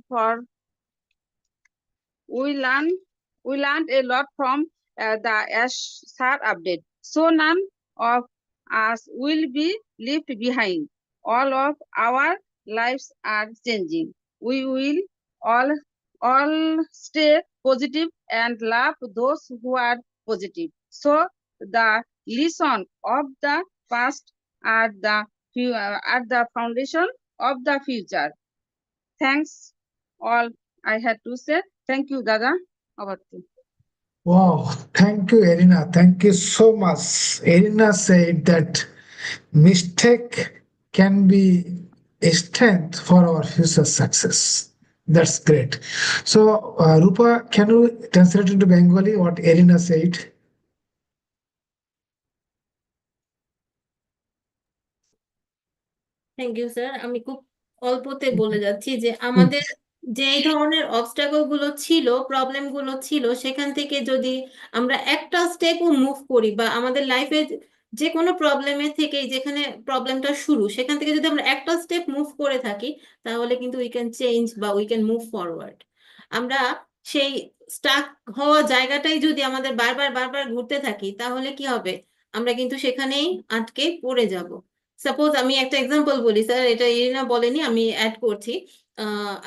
for we learned a lot from the SAR update. So none of us will be left behind. All of our lives are changing. We will all stay positive and love those who are positive. So the lesson of the past are the foundation of the future. Thanks all I had to say. Thank you, Dada. Over to you.
Wow, thank you, Erina. Thank you so much. Erina said that mistake can be a strength for our future success. That's great. So, Rupa, can you translate into Bengali what Elena said?
Thank you sir, আমি খুব অল্পতে বলে যাচ্ছি যে আমাদের যে এই ধরনের অবস্টাকল গুলো ছিল, প্রবলেম গুলো ছিল, সেখান থেকে যদি আমরা একটা স্টেপও মুভ করি, বা আমাদের লাইফে যে কোনো প্রবলেমের থেকে, যেখানে প্রবলেমটা শুরু, সেখান থেকে যদি আমরা একটা স্টেপ মুভ করে থাকি, তাহলে কিন্তু উই ক্যান চেঞ্জ বা উই ক্যান মুভ ফরওয়ার্ড। আমরা সেই স্টাক হওয়া জায়গাটাই যদি আমাদের বারবার বারবার ঘুরতে থাকি, তাহলে কি হবে? আমরা কিন্তু সেখানেই আটকে পড়ে যাব। সাপোজ আমি একটা এক্সাম্পল বলি স্যার, এটা ইরিনা বলেনি, আমি অ্যাড করছি।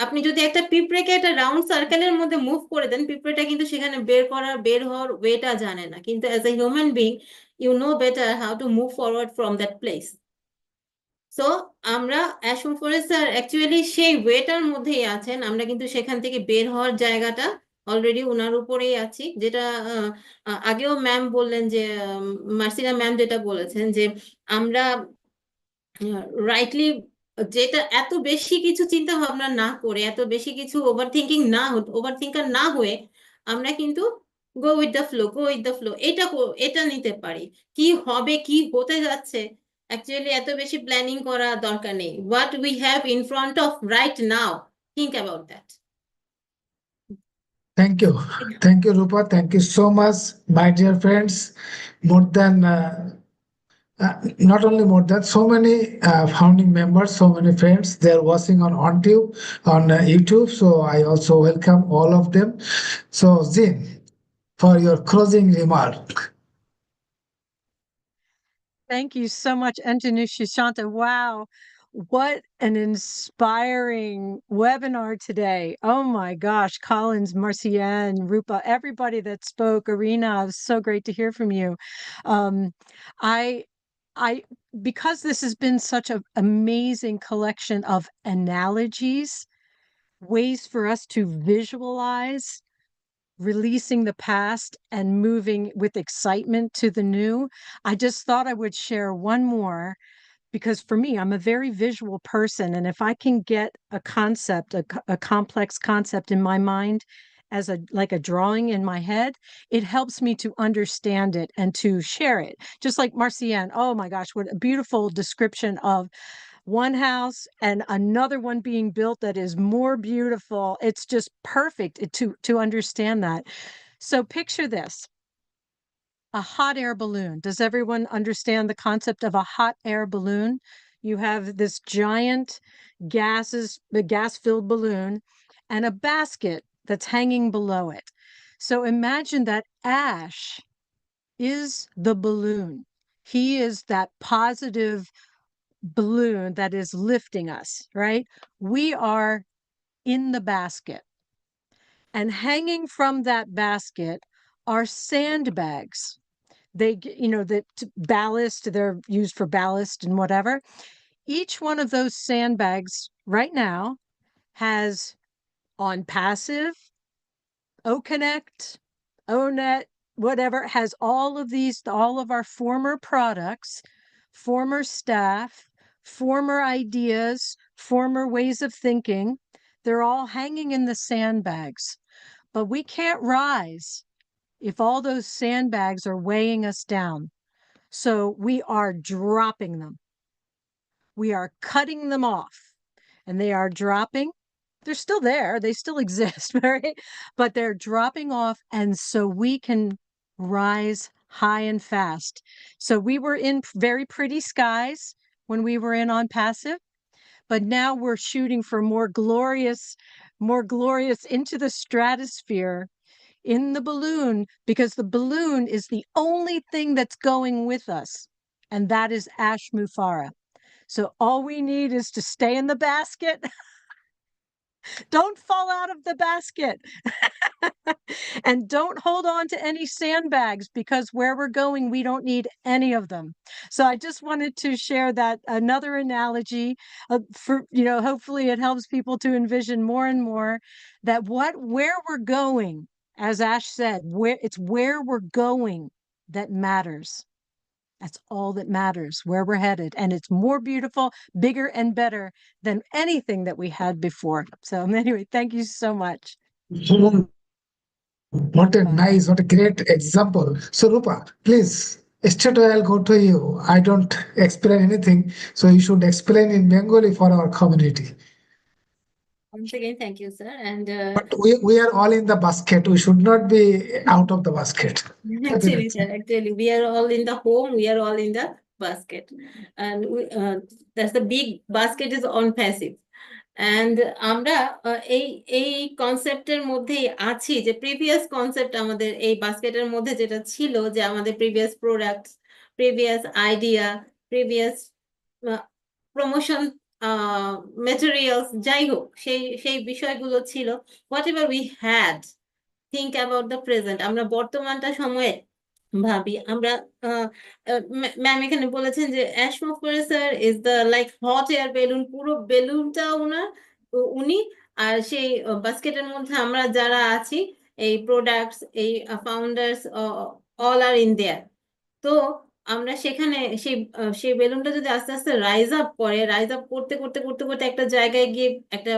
আপনি যদি একটা পিঁপড়েকে একটা রাউন্ড সার্কেলের মধ্যে মুভ করে দেন, পিঁপড়েটা কিন্তু সেখানে বের হওয়ার ওয়েটা জানে না, কিন্তু as a human being you know better how to move forward from that place. So আমরা অ্যাশমফোরেস্ট স্যার অ্যাকচুয়ালি সেই ওয়েটার মধ্যেই আছেন, আমরা কিন্তু সেখান থেকে বের হওয়ার জায়গাটা অলরেডি ওনার উপরেই আছি। যেটা আগেও ম্যাম বললেন, যে মার্সিনা ম্যাম যেটা বলেছেন, যে আমরা রাইটলি, যেটা এত বেশি কিছু চিন্তা ভাবনা না করে, এত বেশি কিছু ওভার থিঙ্কার না হয়ে, আমরা কিন্তু গো উইথ দ্য ফ্লো, এটা নিতে পারি। কি হবে, কি হতে যাচ্ছে, অ্যাকচুয়ালি এত বেশি প্ল্যানিং করা দরকার নেই। What we have in front of right now, think about that.
Thank you. Thank you, Rupa. Thank you so much, my dear friends. More than, not only more than, so many founding members, so many friends, they are watching on YouTube. So I also welcome all of them. So, Zin, for your closing remark.
Thank you so much, Antanu Shishanta. Wow, what an inspiring webinar today. Oh my gosh, Collins, Marcienne, Rupa, everybody that spoke, Arena, it was so great to hear from you. I because this has been such an amazing collection of analogies, ways for us to visualize releasing the past and moving with excitement to the new. I just thought I would share one more, because for me, I'm a very visual person. And if I can get a concept, a complex concept in my mind as like a drawing in my head, it helps me to understand it and to share it. Just like Marcienne, oh my gosh, what a beautiful description of one house and another one being built that is more beautiful. It's just perfect to understand that. So picture this, a hot air balloon. Does everyone understand the concept of a hot air balloon? You have this giant gas-filled balloon and a basket that's hanging below it. So imagine that Ash is the balloon. He is that positive balloon that is lifting us, right? We are in the basket. And hanging from that basket are sandbags. They, the ballast, they're used for ballast and whatever. Each one of those sandbags right now has ONPASSIVE, OConnect, ONET, whatever, has all of our former products, former staff, former ideas, former ways of thinking. They're all hanging in the sandbags. But we can't rise if all those sandbags are weighing us down. So we are dropping them. We are cutting them off, and they are dropping. They're still there. They still exist, right? But they're dropping off. And so we can rise high and fast. So we were in very pretty skies when we were in ONPASSIVE, but now we're shooting for more glorious into the stratosphere in the balloon, because the balloon is the only thing that's going with us, and that is Ash Mufara. So all we need is to stay in the basket. Don't fall out of the basket. And don't hold on to any sandbags, because where we're going, we don't need any of them. So I just wanted to share that, another analogy for, hopefully it helps people to envision more and more that where we're going, as Ash said, where we're going that matters. That's all that matters, where we're headed. And it's more beautiful, bigger, and better than anything that we had before. So anyway, thank you so much.
What a nice, what a great example. So, Rupa, please, straight away I'll go to you. I don't explain anything, so you should explain in Bengali for our community.
Once again, thank you, sir. And
But we are all in the basket. We should not be out of the basket.
actually, sir, actually, we are all in the home, we are all in the basket. And that's the big basket is on passive. And আমরা এই কনসেপ্টের মধ্যেই আছি, যে previous concept আমাদের এই বাস্কেটের মধ্যে যেটা ছিল, যে আমাদের previous product, previous idea, previous promotion materials, যাই হোক, সেই বিষয়গুলো ছিল। Whatever we had, think about the present, আমরা বর্তমানটা সময়ে ভাবি। আমরা ম্যাম এখানে বলেছেন যে অ্যাশমোফার sir is the like hot air balloon, পুরো বেলুনটা ওনার, উনি, আর সেই বাস্কেটের মধ্যে আমরা যারা আছি, এই প্রোডাক্টস, এই founders, all are in there. তো আমরা সেখানে সেই বেলুনটা যদি আস্তে আস্তে রাইজ আপ করে, রাইজ আপ করতে করতে করতে করতে একটা জায়গায় গিয়ে, একটা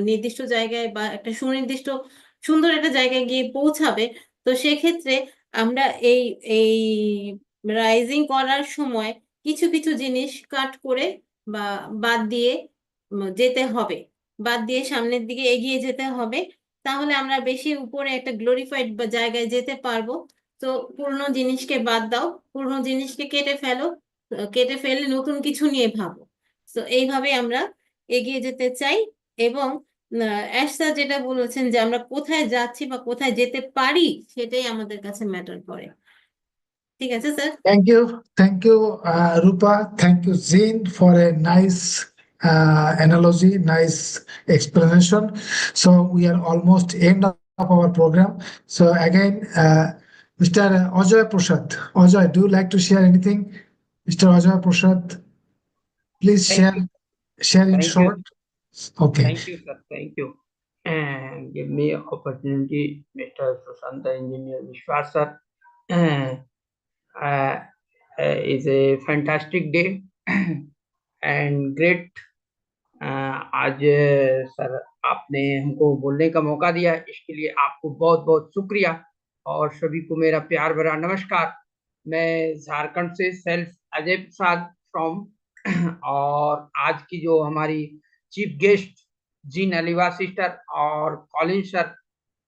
নির্দিষ্ট জায়গায় বা একটা সুনির্দিষ্ট সুন্দর একটা জায়গায় গিয়ে পৌঁছাবে। তো সেক্ষেত্রে আমরা এই এই রাইজিং করার সময় কিছু কিছু জিনিস কাট করে বা বাদ দিয়ে যেতে হবে, বাদ দিয়ে সামনের দিকে এগিয়ে যেতে হবে। তাহলে আমরা বেশি উপরে একটা গ্লোরিফাইড বা জায়গায় যেতে পারবো। তো পুরনো জিনিসকে বাদ দাও, পুরনো জিনিসকে কেটে ফেলো, কেটে ফেলে নতুন কিছু নিয়ে ভাবো। তো এইভাবে আমরা এগিয়ে যেতে চাই। এবং অ্যাশ স্যার যেটা বলেছেন যে আমরা কোথায় যাচ্ছি বা কোথায় যেতে পারি, সেটাই আমাদের কাছে ম্যাটার করে। ঠিক আছে sir?
Thank you, Rupa. Thank you, Zin, for a nice analogy, nice explanation. So we are almost end of our program. So again, Mr. Ajoy Prasad. Ajoy, do you like to share anything? Mr. Ajoy Prasad, please share in
Thank you.
short. Okay.
Thank you, sir. Thank you. And give me opportunity, Mr. Sushanta Engineer Vishwas, sir. Is a fantastic day and great. आज sir आपने हमको बोलने का मौका दिया, इसके लिए आपको बहुत बहुत शुक्रिया। और सभी को मेरा प्यार भरा नमस्कार। मैं झारखंड से सेल्फ अजय प्रसाद फ्रॉम, और आज की जो हमारी चीफ गेस्ट जीन अलीवा सिस्टर और कॉलिन सर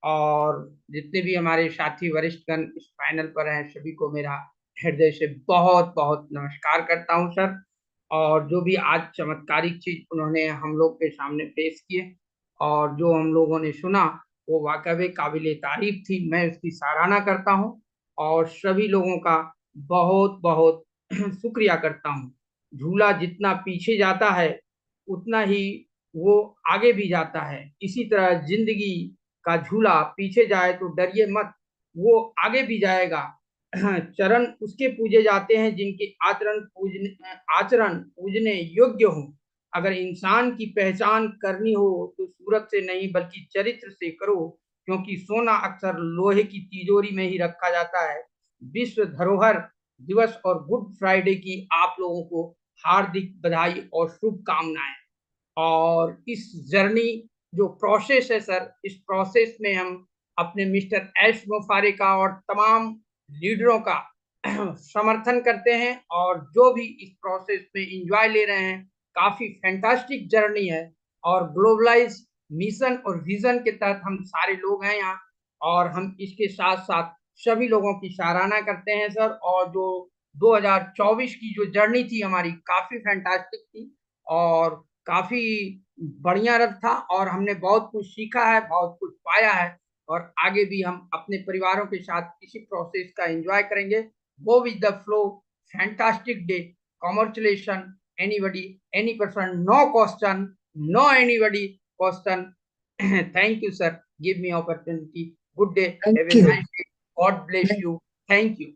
और जितने भी हमारे साथी वरिष्ठगण इस पैनल पर हैं, सभी को मेरा हृदय से बहुत बहुत नमस्कार करता हूं सर। और जो भी आज चमत्कारिक चीज उन्होंने हम लोग के सामने पेश किए और जो हम लोगों ने सुना, वो वाकई काबिले तारीफ थी। मैं उसकी सराहना करता हूं और सभी लोगों का बहुत बहुत शुक्रिया करता हूं। झूला जितना पीछे जाता है उतना ही वो आगे भी जाता है। इसी तरह जिंदगी का झूला पीछे जाए तो डरिए मत, वो आगे भी जाएगा। चरण उसके पूजे जाते हैं जिनके आचरण पूजने योग्य हो। अगर इंसान की पहचान करनी हो तो सूरत से नहीं बल्कि चरित्र से करो, क्योंकि सोना अक्सर लोहे की तिजोरी में ही रखा जाता है। विश्व धरोहर दिवस और गुड फ्राइडे की आप लोगों को हार्दिक बधाई और शुभकामनाएं। और इस जर्नी जो प्रोसेस है सर, इस प्रोसेस में हम अपने मिस्टर एश मोफारे का और तमाम लीडरों का समर्थन करते हैं, और जो भी इस प्रोसेस में एंजॉय ले रहे हैं। काफी फैंटास्टिक जर्नी है और ग्लोबलाइज मिशन और विजन के तहत हम सारे लोग हैं यहाँ, और हम इसके साथ साथ सभी लोगों की सराहना करते हैं सर। और जो 2024 की जो जर्नी थी हमारी, काफी फैंटास्टिक थी और काफी बढ़िया रहा था, और हमने बहुत कुछ सीखा है, बहुत कुछ पाया है, और आगे भी हम अपने परिवारों के साथ इसी प्रोसेस का एंजॉय करेंगे। Go with the flow, fantastic day, congratulation anybody, any person, no question, no anybody question. Thank you sir, give me opportunity. Good day, have a nice day, God bless you, thank you.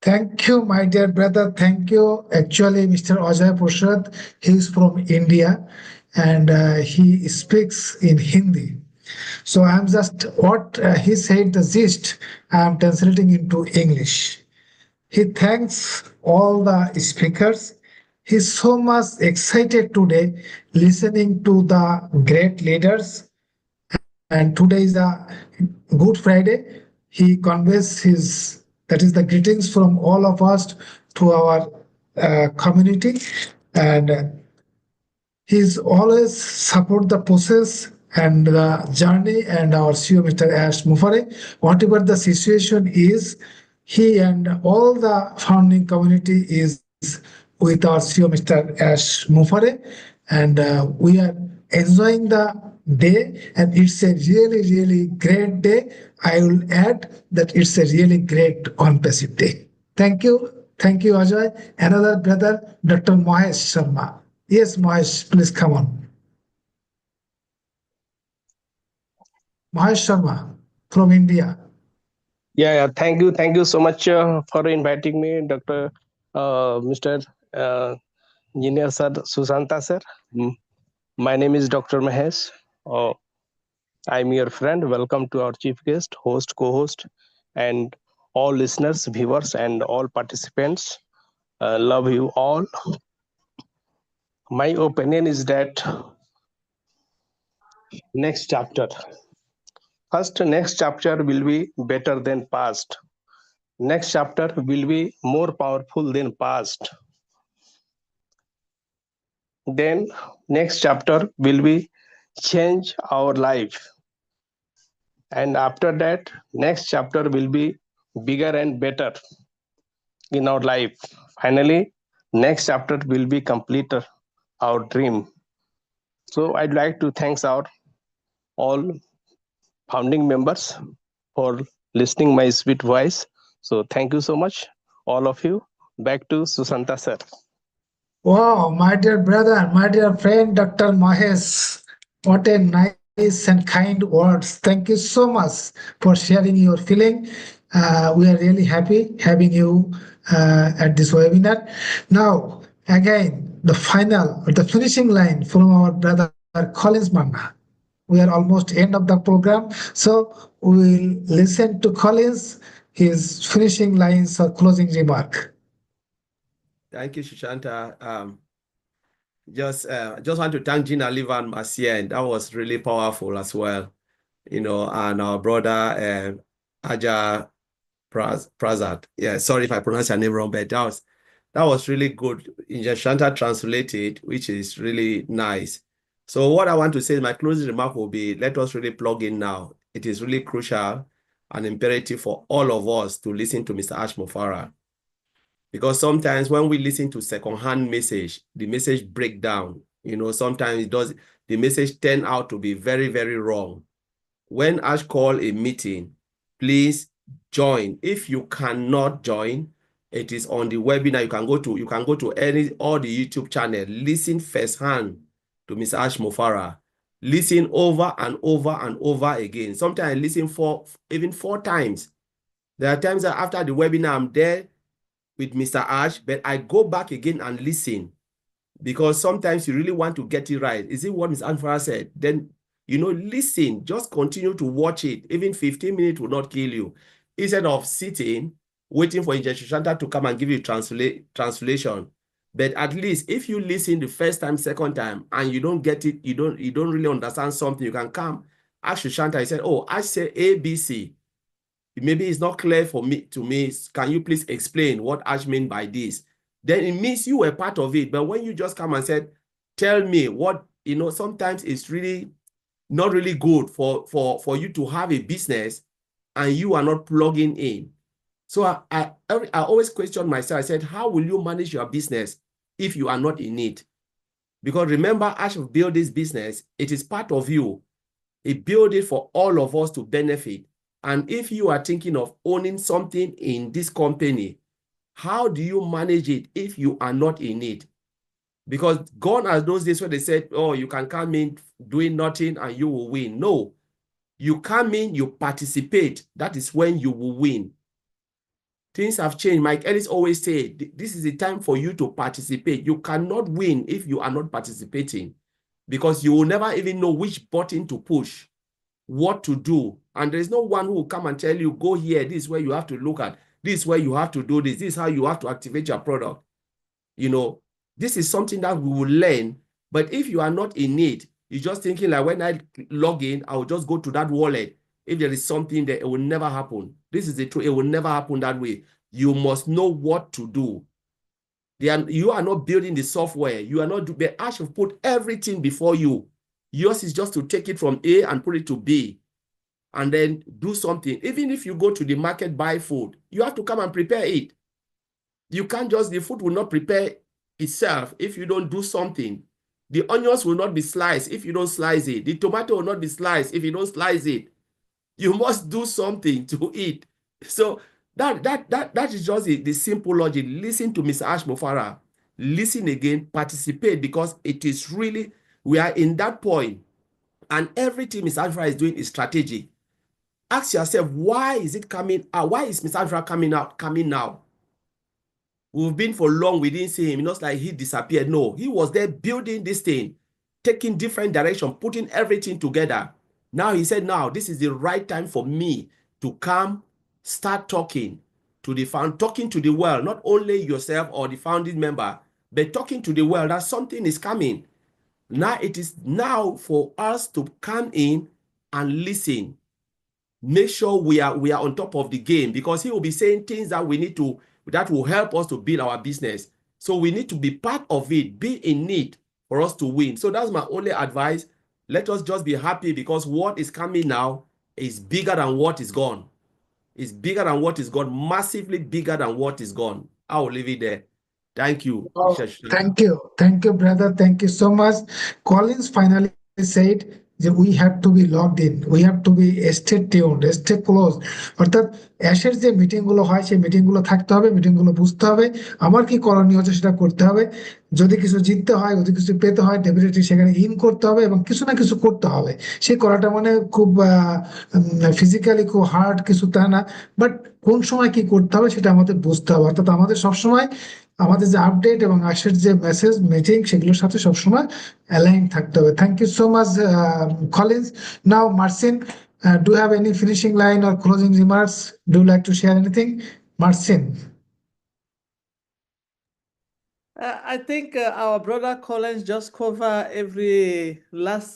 Thank you, my dear brother. Thank you. Actually, Mr. Ajay Prasad, he is from India and he speaks in Hindi. So I'm just what he said, the gist, I'm translating into English. He thanks all the speakers. He's so much excited today listening to the great leaders. And today is a Good Friday. He conveys that is the greetings from all of us to our community. And he's always support the process and the journey, and our CEO, Mr. Ash Mufare, whatever the situation is, he and all the founding community is with our CEO, Mr. Ash Mufare, and we are enjoying the day, and it's a really, really great day. I will add that it's a really great on-passive day. Thank you. Thank you, Ajay. Another brother, Dr. Mahesh Sharma. Yes, Mahesh, please come on. Mahesh Sharma from India.
Yeah, thank you so much for inviting me, Dr. Mr. Engineer Sir Susanta Sir. My name is Dr. Mahesh. I'm your friend. Welcome to our chief guest, host, co-host, and all listeners, viewers, and all participants. Love you all. My opinion is that next chapter will be better than past. Next chapter will be more powerful than past. Then next chapter will be change our life. And after that, next chapter will be bigger and better in our life. Finally, next chapter will be complete our dream. So I'd like to thank our all founding members for listening my sweet voice. So thank you so much, all of you. Back to Susanta sir.
Wow, my dear brother, my dear friend, Dr. Mahesh, what a nice and kind words. Thank you so much for sharing your feeling. We are really happy having you at this webinar. Now, again, the finishing line from our brother Collins Manna. We are almost end of the program, so we'll listen to Collins, his finishing lines or closing remark.
Thank you, Sushanta. Just want to thank Gina Livan Masien. That was really powerful as well, and our brother Aja Prazat. Yeah, sorry if I pronounce your name wrong, but that was really good. Shanta translated, which is really nice. So what I want to say, my closing remark will be, let us really plug in now. It is really crucial and imperative for all of us to listen to Mr. Ash Mufara. Because sometimes when we listen to second-hand message, the message break down. Sometimes the message turn out to be very, very wrong. When Ash call a meeting, please join. If you cannot join, it is on the webinar. You can go to all the YouTube channel, listen firsthand to Mr. Ash Mufara. Listen over and over and over again. Sometimes I listen even four times. There are times that after the webinar, I'm there with Mr. Ash, but I go back again and listen, because sometimes you really want to get it right. Is it what Ms. Anfara said? Then, listen, just continue to watch it. Even 15 minutes will not kill you. Instead of sitting, waiting for Injection Shanta to come and give you translation. But at least if you listen the first time, second time, and you don't get it, you don't really understand something, you can come, ask Shanta. I said, oh, I say ABC. Maybe it's not clear to me. Can you please explain what Ash mean by this? Then it means you were part of it. But when you just come and said, tell me what, sometimes it's really not really good for you to have a business and you are not plugging in. So I always question myself. I said, how will you manage your business if you are not in it? Because remember, Ash built this business. It is part of you. He built it for all of us to benefit. And if you are thinking of owning something in this company, how do you manage it if you are not in it? Because gone are those days where they said, oh, you can come in doing nothing and you will win. No, you come in, you participate. That is when you will win. Things have changed. Mike Ellis always said, this is the time for you to participate. You cannot win if you are not participating, because you will never even know which button to push, what to do. And there's no one who will come and tell you, go here, this is where you have to look at. This is where you have to do this. This is how you have to activate your product. You know, this is something that we will learn. But if you are not in it, you're just thinking like, when I log in, I will just go to that wallet. If there is something there, it will never happen. This is the truth. It will never happen that way. You must know what to do. You are not building the software. You are not, but I should put everything before you. Yours is just to take it from A and put it to B and then do something. Even if you go to the market, buy food, you have to come and prepare it. You can't just, the food will not prepare itself if you don't do something. The onions will not be sliced if you don't slice it. The tomato will not be sliced if you don't slice it. You must do something to eat. So that is just the simple logic. Listen to Mr. Ash Mofara. Listen again, participate, because it is really, we are in that point, and everything Mr. Ash Mofara is doing is strategy. Ask yourself, why is it coming out? Why is Mr. Ash Mofara coming now? We've been for long, we didn't see him. Not like he disappeared. No, he was there building this thing, taking different direction, putting everything together. Now he said, now this is the right time for me to come, start talking to the talking to the world, not only yourself or the founding member, but talking to the world that something is coming. Now it is now for us to come in and listen. Make sure we are on top of the game, because he will be saying things that we need to, that will help us to build our business. So we need to be part of it, be in it for us to win. So that's my only advice. Let us just be happy, because what is coming now is bigger than what is gone. It's bigger than what is gone, massively bigger than what is gone. I will leave it there. Thank you.
Oh, thank you, brother. Thank you so much. Collins finally said that we have to be logged in, we have to be stay tuned, stay close. অর্থাৎ অ্যাশের যে meeting গুলো হয়, সেই meeting গুলো থাকতে হবে, meeting গুলো বুঝতে হবে, আমার কি করণীয় হচ্ছে সেটা করতে হবে। যদি কিছু জিততে হয়, যদি কিছু পেতে হয়, ডেফিনেটলি সেখানে ইন করতে হবে এবং কিছু না কিছু করতে হবে। সেই করাটা মানে খুব ফিজিক্যালি খুব হার্ড কিছু তা না, বাট কোন সময় কি করতে হবে সেটা আমাদের বুঝতে হবে। অর্থাৎ আমাদের সবসময় আমাদের যে আপডেট এবং আশের যে মেসেজ মিটিং সেগুলোর সাথে সবসময় অ্যালাইন থাকতে হবে। Thank you so much Collins. Now Marcin, do you have any finishing line or closing remarks? Do you like to share anything, Marcin?
I think our brother Collins just cover every last.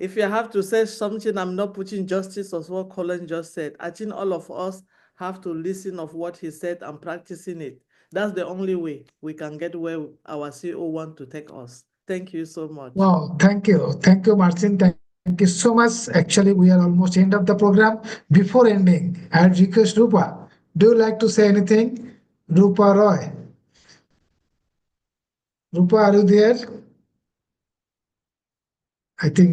If you have to say something, I'm not putting justice of what Collins just said. I think all of us have to listen of what he said and practicing it. That's the only way we can get where our CEO want to take us. Thank you so much.
Wow, thank you, Marcin. Thank you so much. Actually, we are almost end of the program. Before ending, I request Rupa. Do you like to say anything, Rupa Roy? Rupa, are you there? I think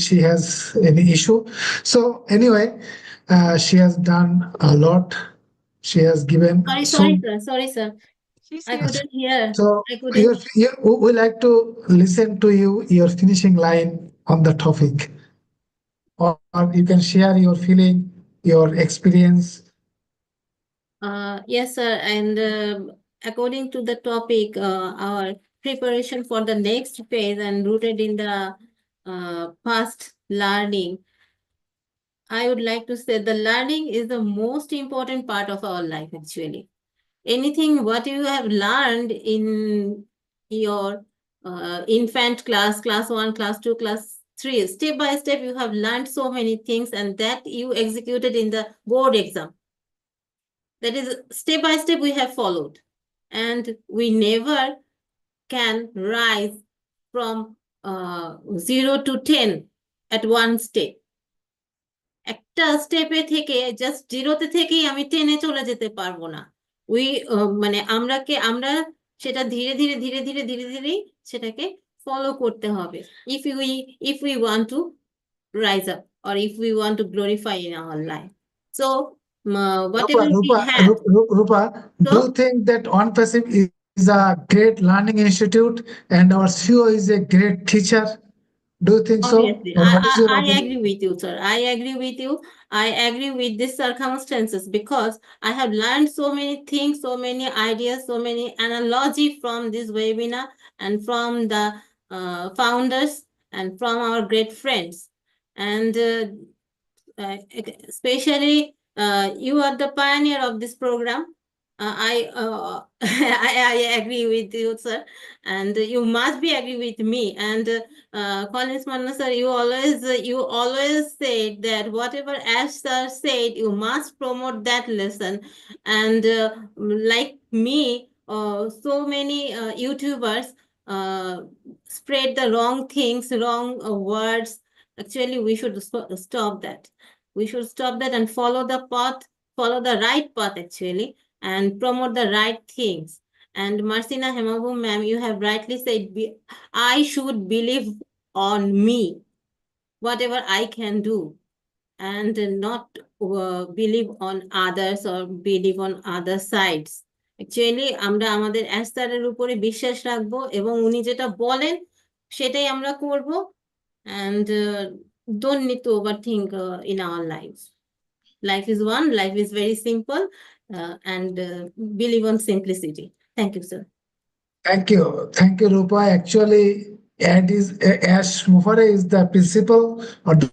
she has any issue. So anyway, she has done a lot. She has given
Sorry, sir.
She's
I
here.
couldn't hear.
So
I couldn't.
we like to listen to you, your finishing line on the topic, or you can share your feeling, your experience.
Yes, sir. And according to the topic, our preparation for the next phase and rooted in the past learning, I would like to say the learning is the most important part of our life, actually. Anything what you have learned in your infant class, class 1, class 2, class 3, step by step, you have learned so many things, and that you executed in the board exam. That is, step by step we have followed, and we never can rise from 0 to 10 at one step. একটা স্টেপে থেকে just জিরোতে থেকেই আমি 10-এ চলে যেতে পারবো না। মানে আমরা সেটা ধীরে ধীরে সেটাকে ফলো করতে হবে, if we want to rise up or if we want to glorify in our life. So whatever we have.
Rupa, do you think that ONPASSIVE is a great learning institute and our CEO is a great teacher? Do you think so?
Obviously,
Or what is your
I
opinion?
agree with you, sir. I agree with you. I agree with these circumstances, because I have learned so many things, so many ideas, so many analogy from this webinar and from the founders and from our great friends. And especially You are the pioneer of this program. I agree with you, sir, and you must be agree with me. And Collins Manna, sir, you always said that whatever Ash sir said, you must promote that lesson. And like me, so many YouTubers spread the wrong things, wrong words. Actually, we should stop that. We should stop that and follow the path, follow the right path actually, and promote the right things. And Marcina Hemabu, ma'am, you have rightly said, I should believe on me, whatever I can do, and not believe on others or believe on other sides. Actually, আমরা আমাদের অ্যাস্তারের উপরে বিশ্বাস রাখবো এবং উনি যেটা বলেন সেটাই আমরা করব, and don't need to overthink in our lives. Life is one, life is very simple, and believe on simplicity. Thank you, sir.
Thank you, Rupa. Actually, Ash Mufare is the principal or the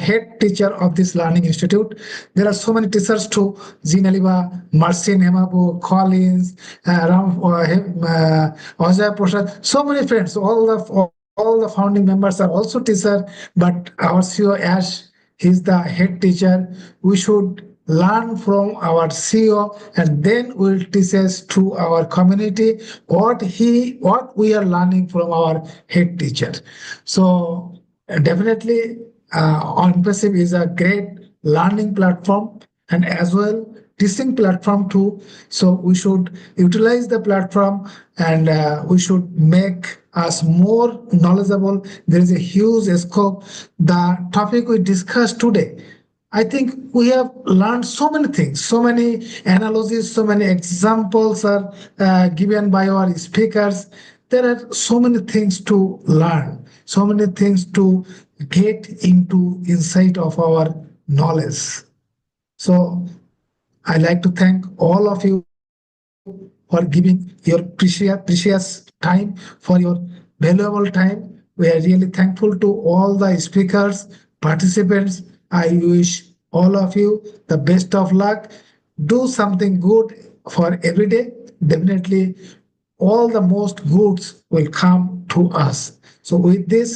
head teacher of this learning institute. There are so many teachers too: Jean Aliba, Marcin Hemabu, Collins, Ram, Ajay Prasad. So many friends. All the founding members are also teachers. But our CEO Ash, he's the head teacher. We should learn from our CEO, and then we'll teach us to our community what we are learning from our head teacher. So definitely, ONPASSIVE is a great learning platform and as well teaching platform too. So we should utilize the platform, and we should make us more knowledgeable. There is a huge scope. The topic we discussed today, I think we have learned so many things, so many analogies, so many examples are given by our speakers. There are so many things to learn, so many things to get into insight of our knowledge. So I like to thank all of you for giving your precious time, for your valuable time. We are really thankful to all the speakers, participants. I wish all of you the best of luck. Do something good for every day. Definitely, all the most goods will come to us. So with this,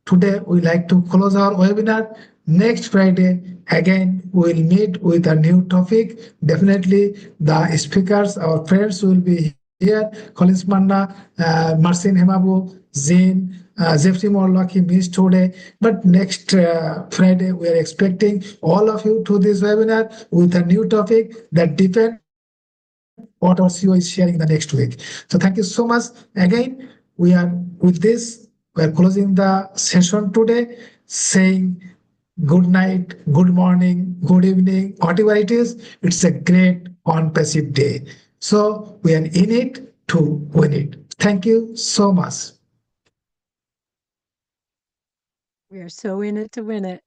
today we like to close our webinar. Next Friday, again, we'll meet with a new topic. Definitely, the speakers, our friends will be here. Collins Manna, Marcin Hemabu, Zain, Jeffrey Morlocki missed today. But next Friday, we are expecting all of you to this webinar with a new topic that depends what our CEO is sharing in the next week. So thank you so much. Again, we are with this, we are closing the session today, saying good night, good morning, good evening, whatever it is. It's a great ONPASSIVE day. So we are in it to win it. Thank you so much.
We are so in it to win it.